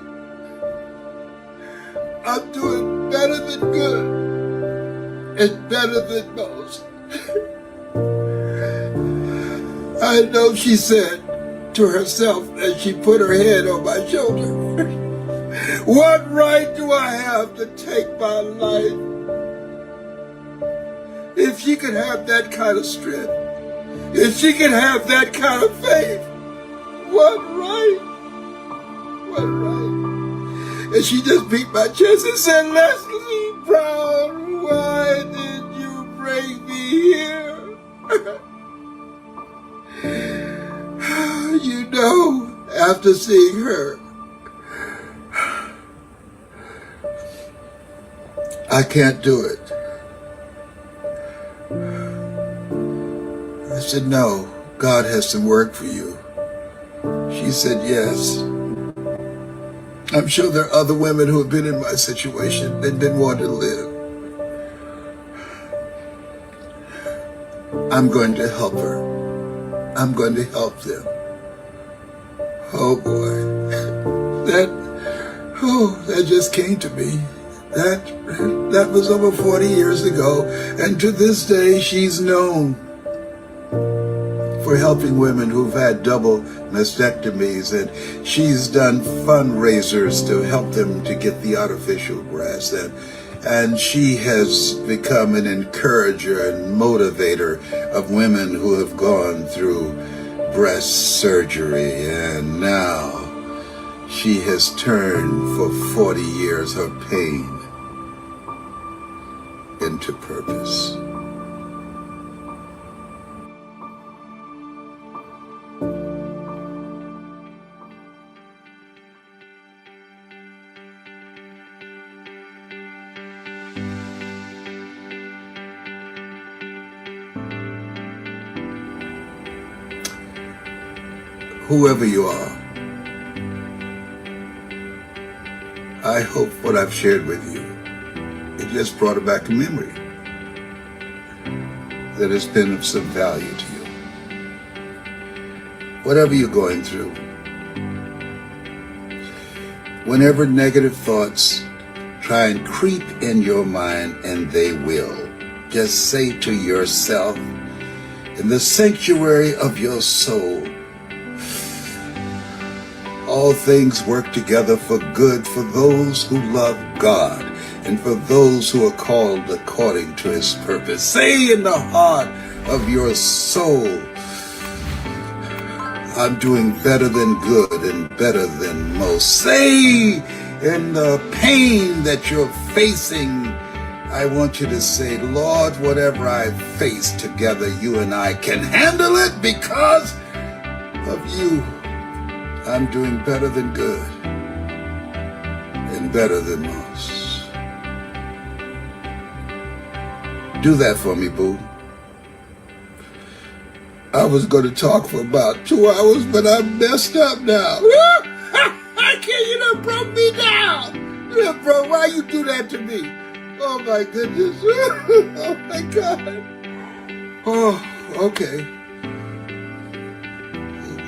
I'm doing better than good and better than most. I know she said to herself as she put her head on my shoulder, what right do I have to take my life? If she could have that kind of strength, if she could have that kind of faith, what right? What right? And she just beat my chest and said, Leslie Brown, why did you bring me here? You know, after seeing her, I can't do it. I said, no, God has some work for you. She said, yes. I'm sure there are other women who have been in my situation and didn't want to live. I'm going to help her. I'm going to help them. Oh boy, that just came to me. That was over 40 years ago, and to this day she's known for helping women who've had double mastectomies, and she's done fundraisers to help them to get the artificial breast, and she has become an encourager and motivator of women who have gone through breast surgery, and now she has turned for 40 years her pain into purpose. Whoever you are, I hope what I've shared with you, it just brought back a memory that has been of some value to you. Whatever you're going through, whenever negative thoughts try and creep in your mind, and they will, just say to yourself, in the sanctuary of your soul, all things work together for good for those who love God and for those who are called according to his purpose. Say in the heart of your soul, I'm doing better than good and better than most. Say in the pain that you're facing, I want you to say, Lord, whatever I face together, you and I can handle it because of you. I'm doing better than good and better than most. Do that for me, boo. I was going to talk for about 2 hours, but I'm messed up now. I can't, you done broke me down. You done broke, why you do that to me? Oh my goodness. Oh my God. Oh, okay.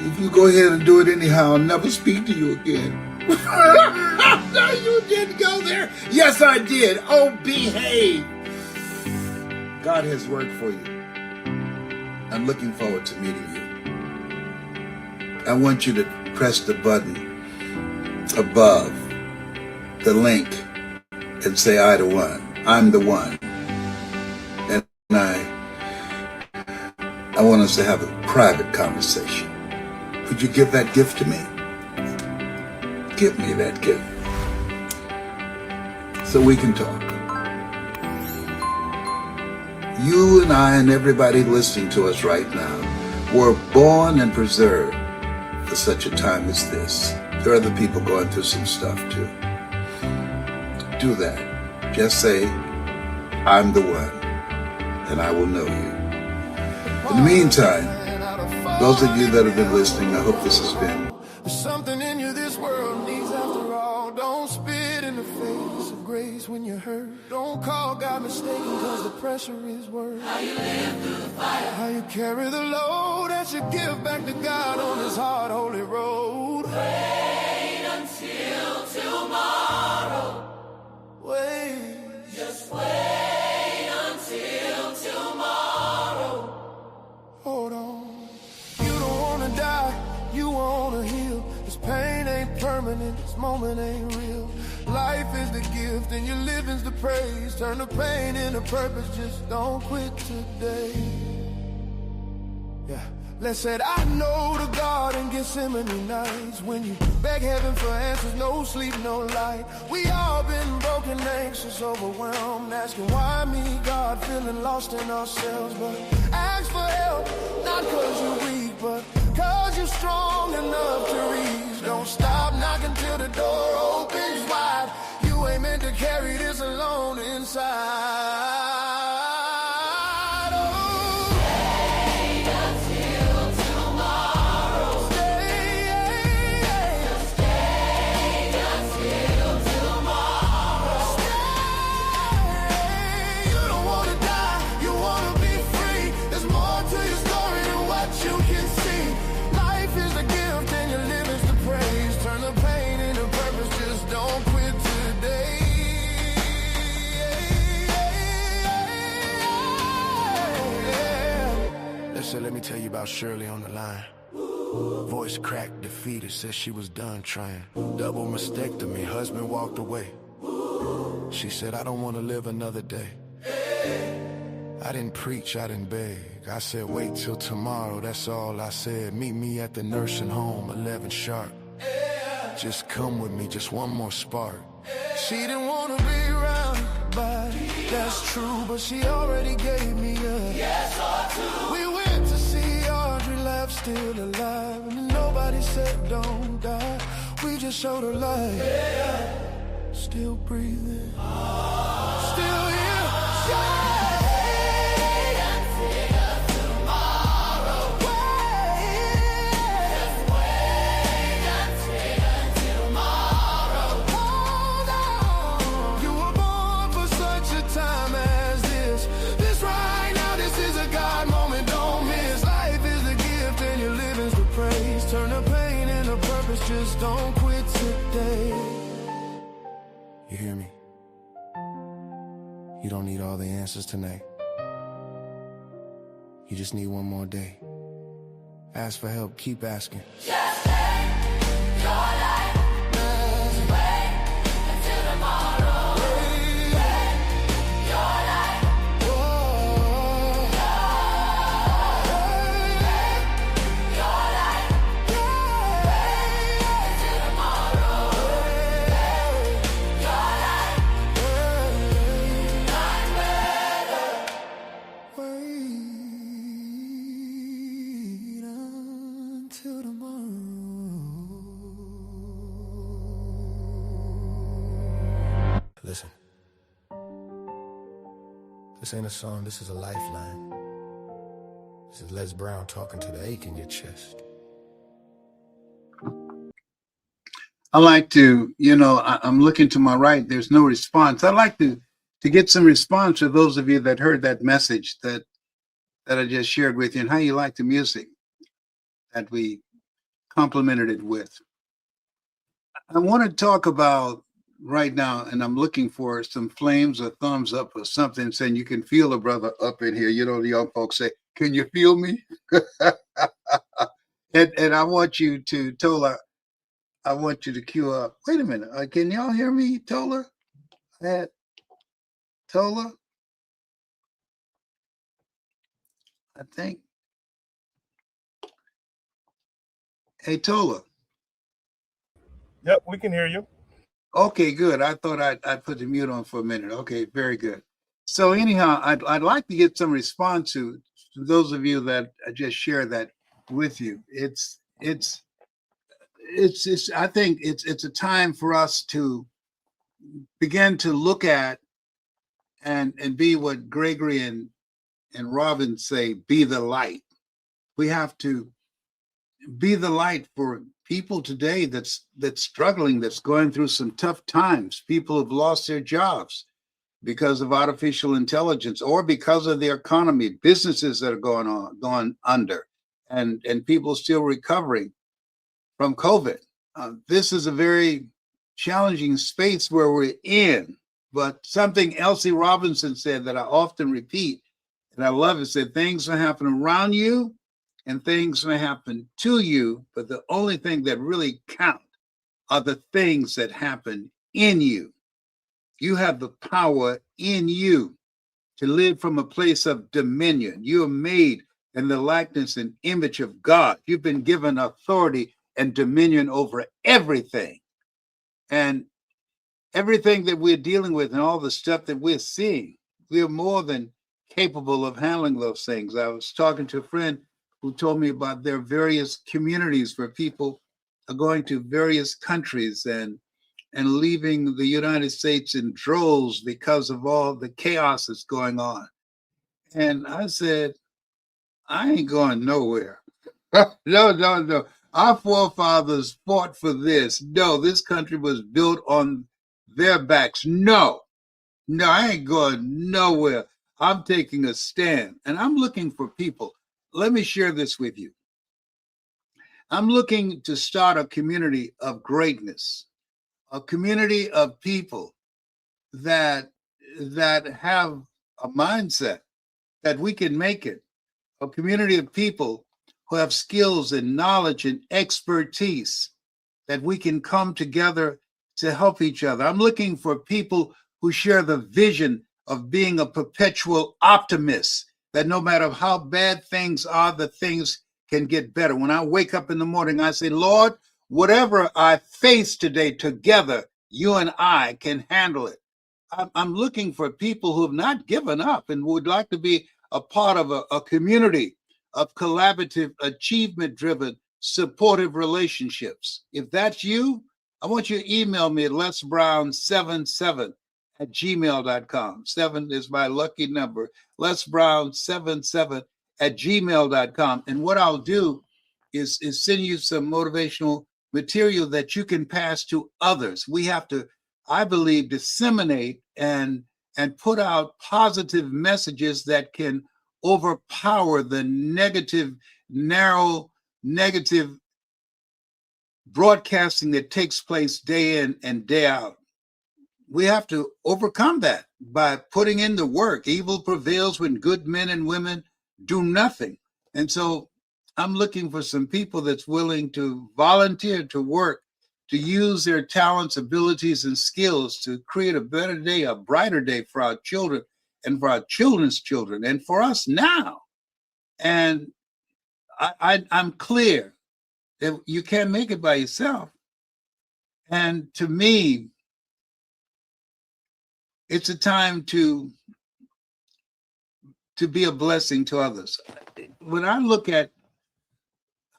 If you go ahead and do it anyhow, I'll never speak to you again. No, you didn't go there. Yes, I did. Oh, behave. God has worked for you. I'm looking forward to meeting you. I want you to press the button above the link and say, I the one. I'm the one. And I want us to have a private conversation. Would you give that gift to me? Give me that gift so we can talk. You and I and everybody listening to us right now were born and preserved for such a time as this. There are other people going through some stuff too. Do that. Just say, I'm the one, and I will know you. In the meantime, those of you that have been listening, I hope this has been. There's something in you this world needs after all. Don't spit in the face of grace when you're hurt. Don't call God mistaken, cause the pressure is worse. How you live through the fire. How you carry the load that you give back to God on this hard, holy road. Wait until tomorrow. Wait. Just wait until tomorrow. Hold on. Die, you wanna heal. This pain ain't permanent, this moment ain't real. Life is the gift and your living's the praise. Turn the pain into purpose, just don't quit today. Yeah. Let's say I know the garden Gethsemane nights when you beg heaven for answers, no sleep, no light. We all been broken, anxious, overwhelmed, asking why me, God, feeling lost in ourselves. But ask for help, not cause you're weak, but cause you're strong enough to reach. Don't stop knocking till the door opens wide. You ain't meant to carry this alone inside. Pain into purpose, just don't quit today. called Shirley on the line. Voice cracked, defeated, said she was done trying. Double mastectomy, husband walked away. She said, I don't want to live another day. I didn't preach, I didn't beg. I said, wait till tomorrow, that's all I said. Meet me at the nursing home, 11 sharp. Just come with me, just one more spark. She didn't want to be around, but that's true. But she already gave me a yes or two. We went to see Audrey laugh, still alive. And nobody said don't die. We just showed her life. Still breathing, still here. Yeah. Just don't quit today. You hear me? You don't need all the answers tonight. You just need one more day. Ask for help, keep asking. Just take your life. Just wait until tomorrow. Take your life. Whoa. Take your life. Until tomorrow. Your life. Not better. Wait until tomorrow. Listen. This ain't a song, this is a lifeline. This is Les Brown talking to the ache in your chest. I like to, I'm looking to my right. There's no response. I'd like to get some response to those of you that heard that message that I just shared with you, and how you like the music that we complimented it with. I want to talk about right now, and I'm looking for some flames or thumbs up or something saying you can feel a brother up in here. You know, the young folks say, can you feel me? and I want you to, Tola, I want you to cue up. Wait a minute. Can y'all hear me, Tola? Tola? I think. Hey, Tola. Yep, we can hear you. Okay, good. I thought I'd put the mute on for a minute. Okay, very good. So anyhow, I'd like to get some response to those of you that I just shared that with you. It's I think it's a time for us to begin to look at and be what Gregory and Robin say, be the light. We have to be the light for people today that's struggling, that's going through some tough times. People have lost their jobs because of artificial intelligence or because of the economy, businesses that are going under, and people still recovering from COVID. This is a very challenging space where we're in. But something Elsie Robinson said that I often repeat, and I love it, said things will happen around you and things may happen to you, but the only thing that really count are the things that happen in you. You have the power in you to live from a place of dominion. You are made in the likeness and image of God. You've been given authority and dominion over everything. And everything that we're dealing with and all the stuff that we're seeing, we're more than capable of handling those things. I was talking to a friend who told me about their various communities where people are going to various countries and leaving the United States in droves because of all the chaos that's going on. And I said, I ain't going nowhere. No. Our forefathers fought for this. No, this country was built on their backs. No, I ain't going nowhere. I'm taking a stand, and I'm looking for people. Let me share this with you. I'm looking to start a community of greatness, a community of people that have a mindset that we can make it, a community of people who have skills and knowledge and expertise that we can come together to help each other. I'm looking for people who share the vision of being a perpetual optimist, that no matter how bad things are, the things can get better. When I wake up in the morning, I say, Lord, whatever I face today, together, you and I can handle it. I'm looking for people who have not given up and would like to be a part of a community of collaborative, achievement-driven, supportive relationships. If that's you, I want you to email me at lesbrown77@gmail.com. 7 is my lucky number. lesbrown77@gmail.com. And what I'll do is send you some motivational material that you can pass to others. We have to, I believe, disseminate and put out positive messages that can overpower the negative, narrow, negative broadcasting that takes place day in and day out. We have to overcome that by putting in the work. Evil prevails when good men and women do nothing. And so I'm looking for some people that's willing to volunteer to work, to use their talents, abilities, and skills to create a better day, a brighter day for our children and for our children's children and for us now. And I'm clear that you can't make it by yourself. And to me, it's a time to be a blessing to others. When I look at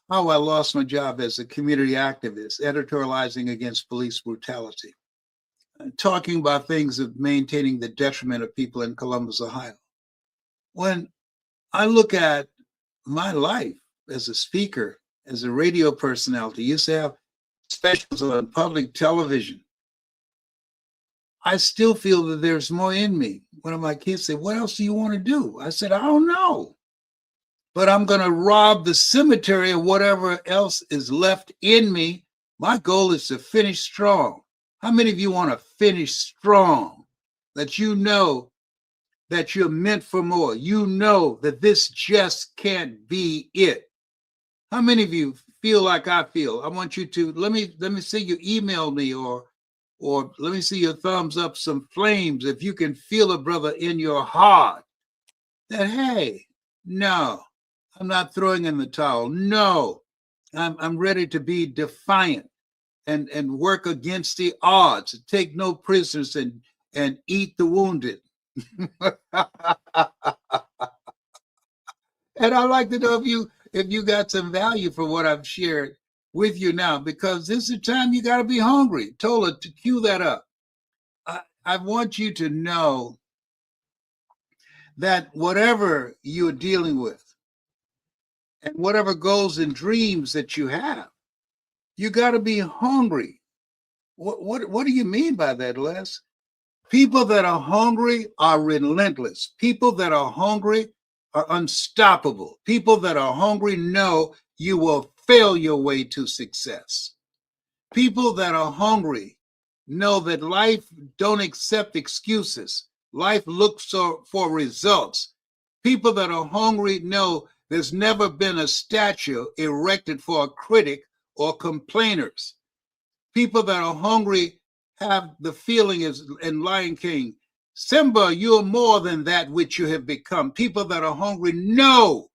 how I lost my job as a community activist, editorializing against police brutality, talking about things of maintaining the detriment of people in Columbus, Ohio. When I look at my life as a speaker, as a radio personality, used to have specials on public television, I still feel that there's more in me. One of my kids said, what else do you want to do? I said, I don't know. But I'm going to rob the cemetery of whatever else is left in me. My goal is to finish strong. How many of you want to finish strong? That you know that you're meant for more. You know that this just can't be it. How many of you feel like I feel? I want you to, let me see you email me or let me see your thumbs up, some flames. If you can feel it, brother, in your heart that, hey, no, I'm not throwing in the towel. No, I'm ready to be defiant and work against the odds, take no prisoners and eat the wounded. And I'd like to know if you got some value for what I've shared with you now, because this is the time you got to be hungry. Tola, to cue that up. I want you to know that whatever you're dealing with and whatever goals and dreams that you have, you got to be hungry. What do you mean by that, Les? People that are hungry are relentless. People that are hungry are unstoppable. People that are hungry know you will fail your way to success. People that are hungry know that life don't accept excuses. Life looks for results. People that are hungry know there's never been a statue erected for a critic or complainers. People that are hungry have the feeling as in Lion King, Simba, you're more than that which you have become. People that are hungry know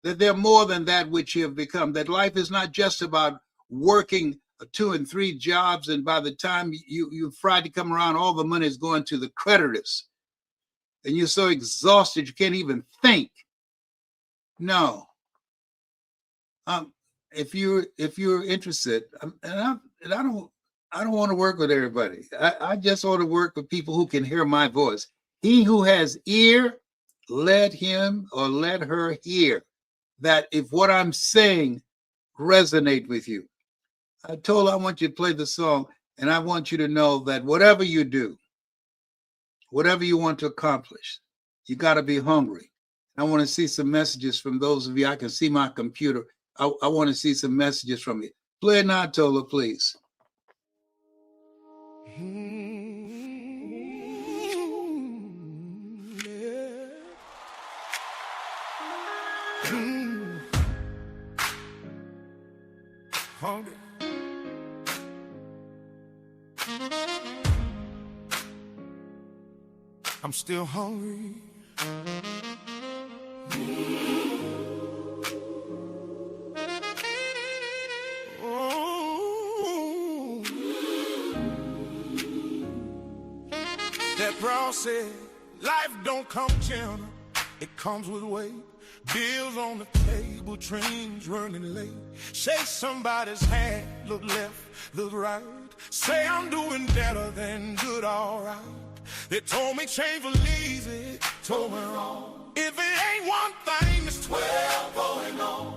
that they're more than that which you have become, that life is not just about working 2 and 3 jobs, and by the time you Friday come around, all the money is going to the creditors. And you're so exhausted you can't even think. No. If you're interested, and I don't want to work with everybody. I just want to work with people who can hear my voice. He who has ear, let him or let her hear. That if what I'm saying resonate with you. I want you to play the song, and I want you to know that whatever you do, whatever you want to accomplish, you got to be hungry. I want to see some messages from those of you. I can see my computer. I want to see some messages from you. Play it now, Tola, please. I'm still hungry. Oh. That Brown said, life don't come gentle, it comes with weight. Bills on the table, trains running late. Shake somebody's hand, look left, look right. Say I'm doing better than good, alright. They told me change was easy, told me wrong. If it ain't one thing, it's 12 going on.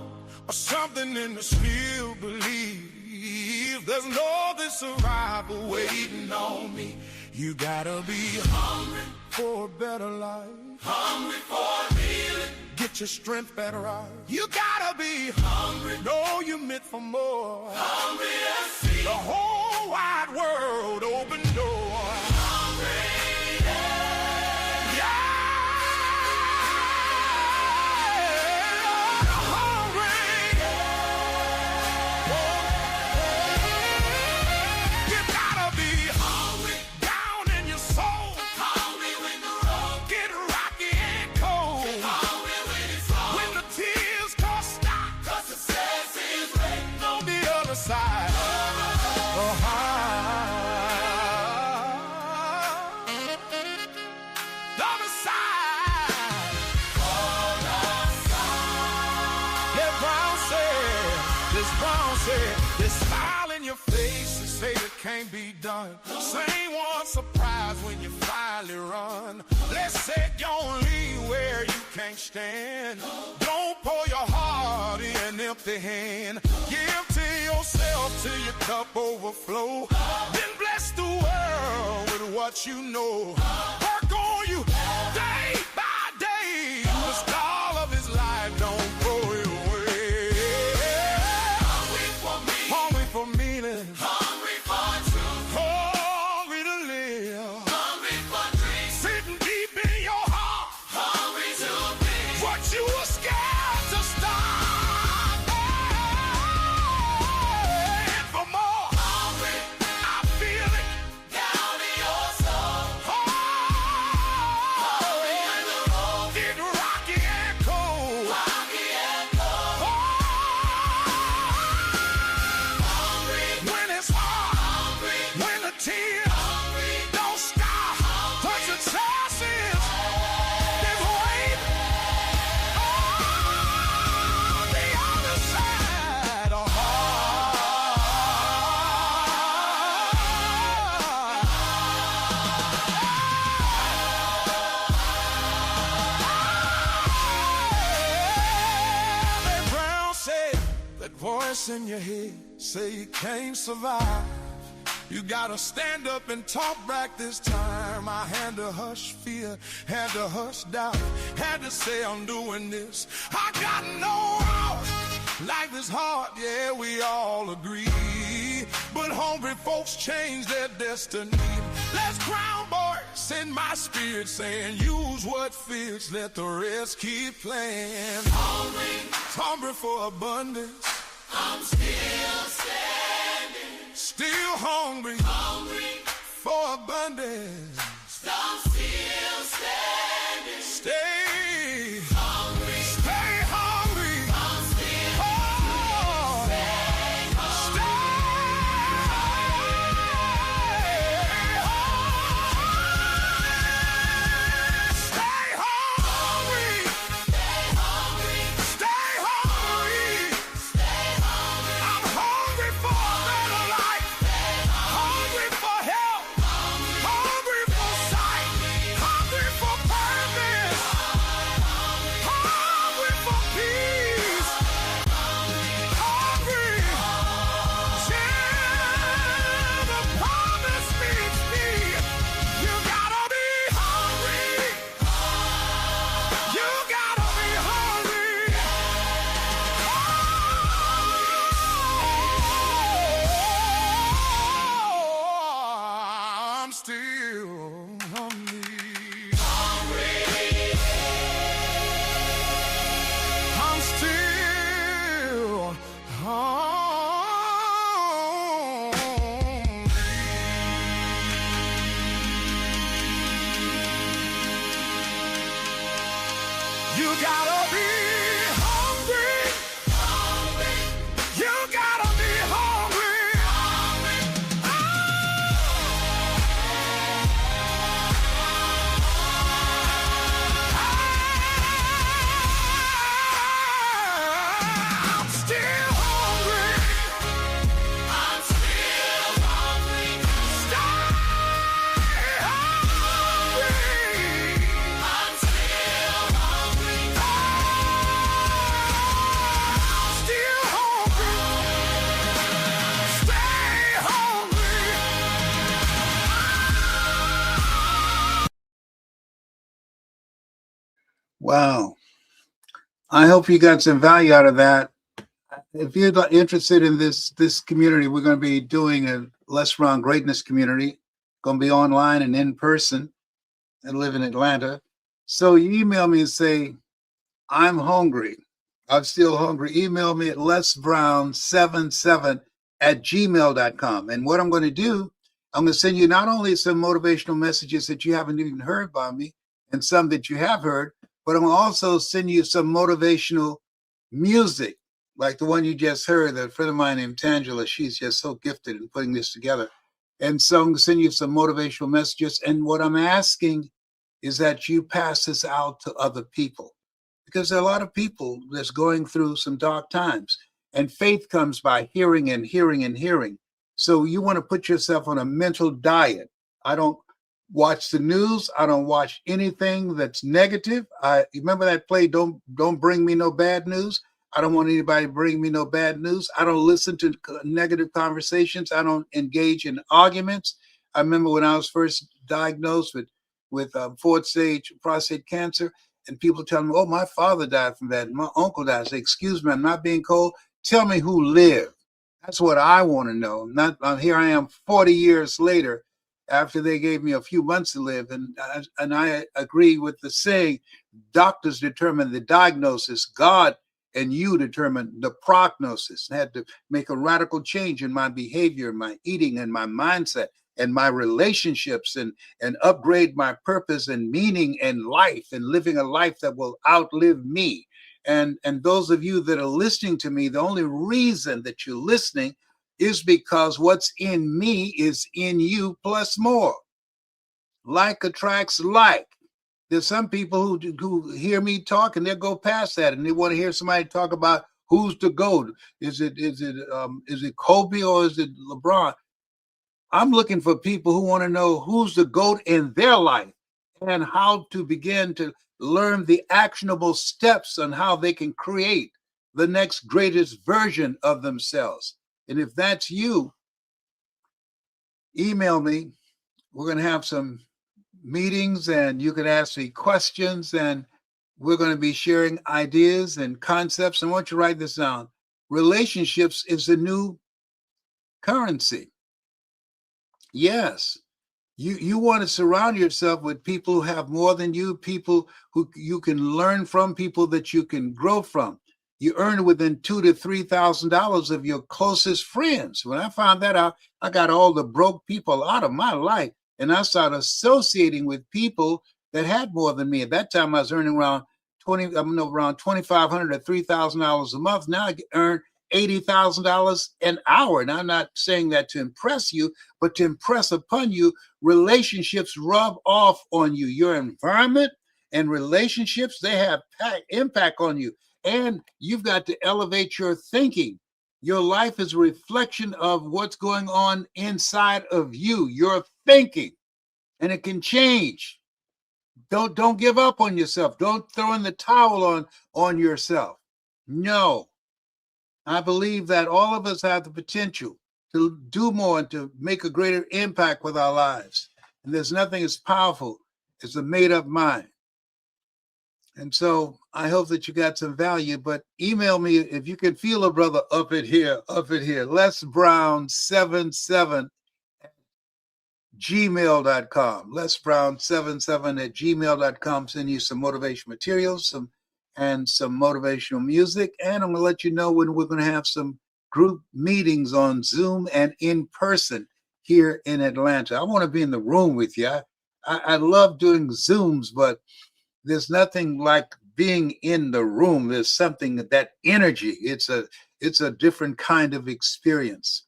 Or something in the spirit believe. There's no other survival waiting on me. You gotta be hungry for a better life. Hungry for healing. Get your strength back right. You gotta be hungry. Know you're meant for more. Hungry and see the whole wide world open door. Hungry. Side. Other side. Yeah, Brown said, this smile in your face to say it can't be done. Same one surprise when you finally run. Let's say you don't leave where you can't stand. Don't pour your heart in empty hand. Give to yourself till your cup overflow. Then bless the world with what you know. Work on you day by day. The stall of his life don't throw it away. Hungry for me. Hungry for meaning. Hungry for truth. Hungry to live. Hungry for dreams. Sitting deep in your heart. Hungry to be what you were scared to stop. Voice in your head say you can't survive. You gotta stand up and talk back this time. I had to hush fear, had to hush doubt, had to say I'm doing this. I got no out. Life is hard, yeah, we all agree. But hungry folks change their destiny. Let's crown boys in my spirit saying use what fits, let the rest keep playing. Hungry for abundance. I'm still standing. Still hungry. Hungry for abundance. I'm still standing. Stay hungry. Stay hungry. I'm still stay hungry. Stay hungry. Stay hungry. Stay hungry. Stay hungry. I'm hungry for a better life. Hungry for help. Hungry for gotta be hungry. You gotta be hungry. I'm still hungry. I'm still hungry. Stay hungry. I'm still hungry. I'm still hungry. Stay hungry. Wow. I hope you got some value out of that. If you're interested in this community, we're going to be doing a Les Brown Greatness community. Going to be online and in person. I live in Atlanta. So you email me and say, I'm hungry. I'm still hungry. Email me at lesbrown77@gmail.com. And what I'm going to do, I'm going to send you not only some motivational messages that you haven't even heard by me and some that you have heard, but I'm going to also send you some motivational music, like the one you just heard. A friend of mine named Tangela, she's just so gifted in putting this together. And so I'm going to send you some motivational messages. And what I'm asking is that you pass this out to other people, because there are a lot of people that's going through some dark times, and faith comes by hearing and hearing and hearing. So you want to put yourself on a mental diet. I don't watch the news. I don't watch anything that's negative. I remember that play, don't bring me no bad news. I don't want anybody to bring me no bad news. I don't listen to negative conversations. I don't engage in arguments. I remember when I was first diagnosed with fourth stage prostate cancer, and people telling me, oh, my father died from that, my uncle died. I say, excuse me, I'm not being cold. Tell me who lived. That's what I want to know. Not here I am 40 years later, after they gave me a few months to live. And I agree with the saying, doctors determine the diagnosis, God and you determine the prognosis. I had to make a radical change in my behavior, my eating, and my mindset, and my relationships, and upgrade my purpose and meaning in life, and living a life that will outlive me. And those of you that are listening to me, the only reason that you're listening is because what's in me is in you plus more. Like attracts like. There's some people who hear me talk and they'll go past that, and they want to hear somebody talk about who's the GOAT. Is it Kobe or is it LeBron? I'm looking for people who want to know who's the GOAT in their life, and how to begin to learn the actionable steps on how they can create the next greatest version of themselves. And if that's you, email me. We're going to have some meetings, and you can ask me questions, and we're going to be sharing ideas and concepts. And I want you to write this down. Relationships is the new currency. Yes. You want to surround yourself with people who have more than you, people who you can learn from, people that you can grow from. You earn within $2,000 to $3,000 of your closest friends. When I found that out, I got all the broke people out of my life, and I started associating with people that had more than me. At that time, I was earning around $2,500 to $3,000 a month. Now I earn $80,000 an hour. And I'm not saying that to impress you, but to impress upon you, relationships rub off on you. Your environment and relationships, they have impact on you. And you've got to elevate your thinking. Your life is a reflection of what's going on inside of you, your thinking, and it can change. Don't give up on yourself. Don't throw in the towel on yourself. No. I believe that all of us have the potential to do more and to make a greater impact with our lives. And there's nothing as powerful as a made-up mind. And so I hope that you got some value, but email me if you can feel a brother up it here. lesbrown77@gmail.com. lesbrown77@gmail.com. Send you some motivation materials, some motivational music. And I'm going to let you know when we're going to have some group meetings on Zoom and in person here in Atlanta. I want to be in the room with you. I love doing Zooms, but there's nothing like being in the room. There's something, that energy. It's a different kind of experience.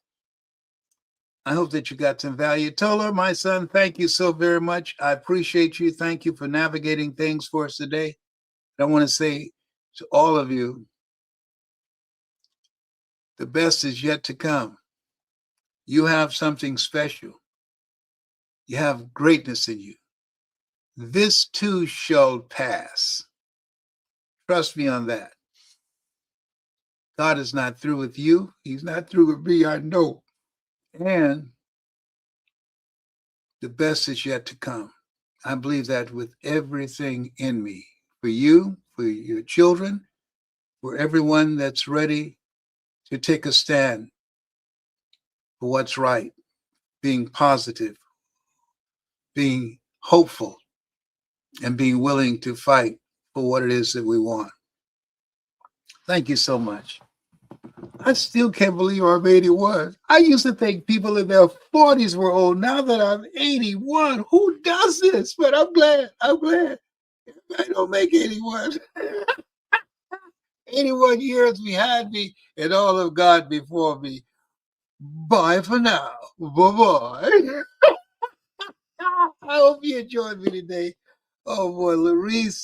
I hope that you got some value. Tola, my son, thank you so very much. I appreciate you. Thank you for navigating things for us today. I want to say to all of you, the best is yet to come. You have something special. You have greatness in you. This too shall pass. Trust me on that. God is not through with you. He's not through with me, I know. And the best is yet to come. I believe that with everything in me. For you, for your children, for everyone that's ready to take a stand for what's right, being positive, being hopeful, and being willing to fight for what it is that we want. Thank you so much. I still can't believe I'm 81. I used to think people in their 40s were old. Now that I'm 81, who does this? But I'm glad. I don't make 81. 81 years behind me and all of God before me. Bye for now. Bye-bye. I hope you enjoyed me today. Oh boy, Larice.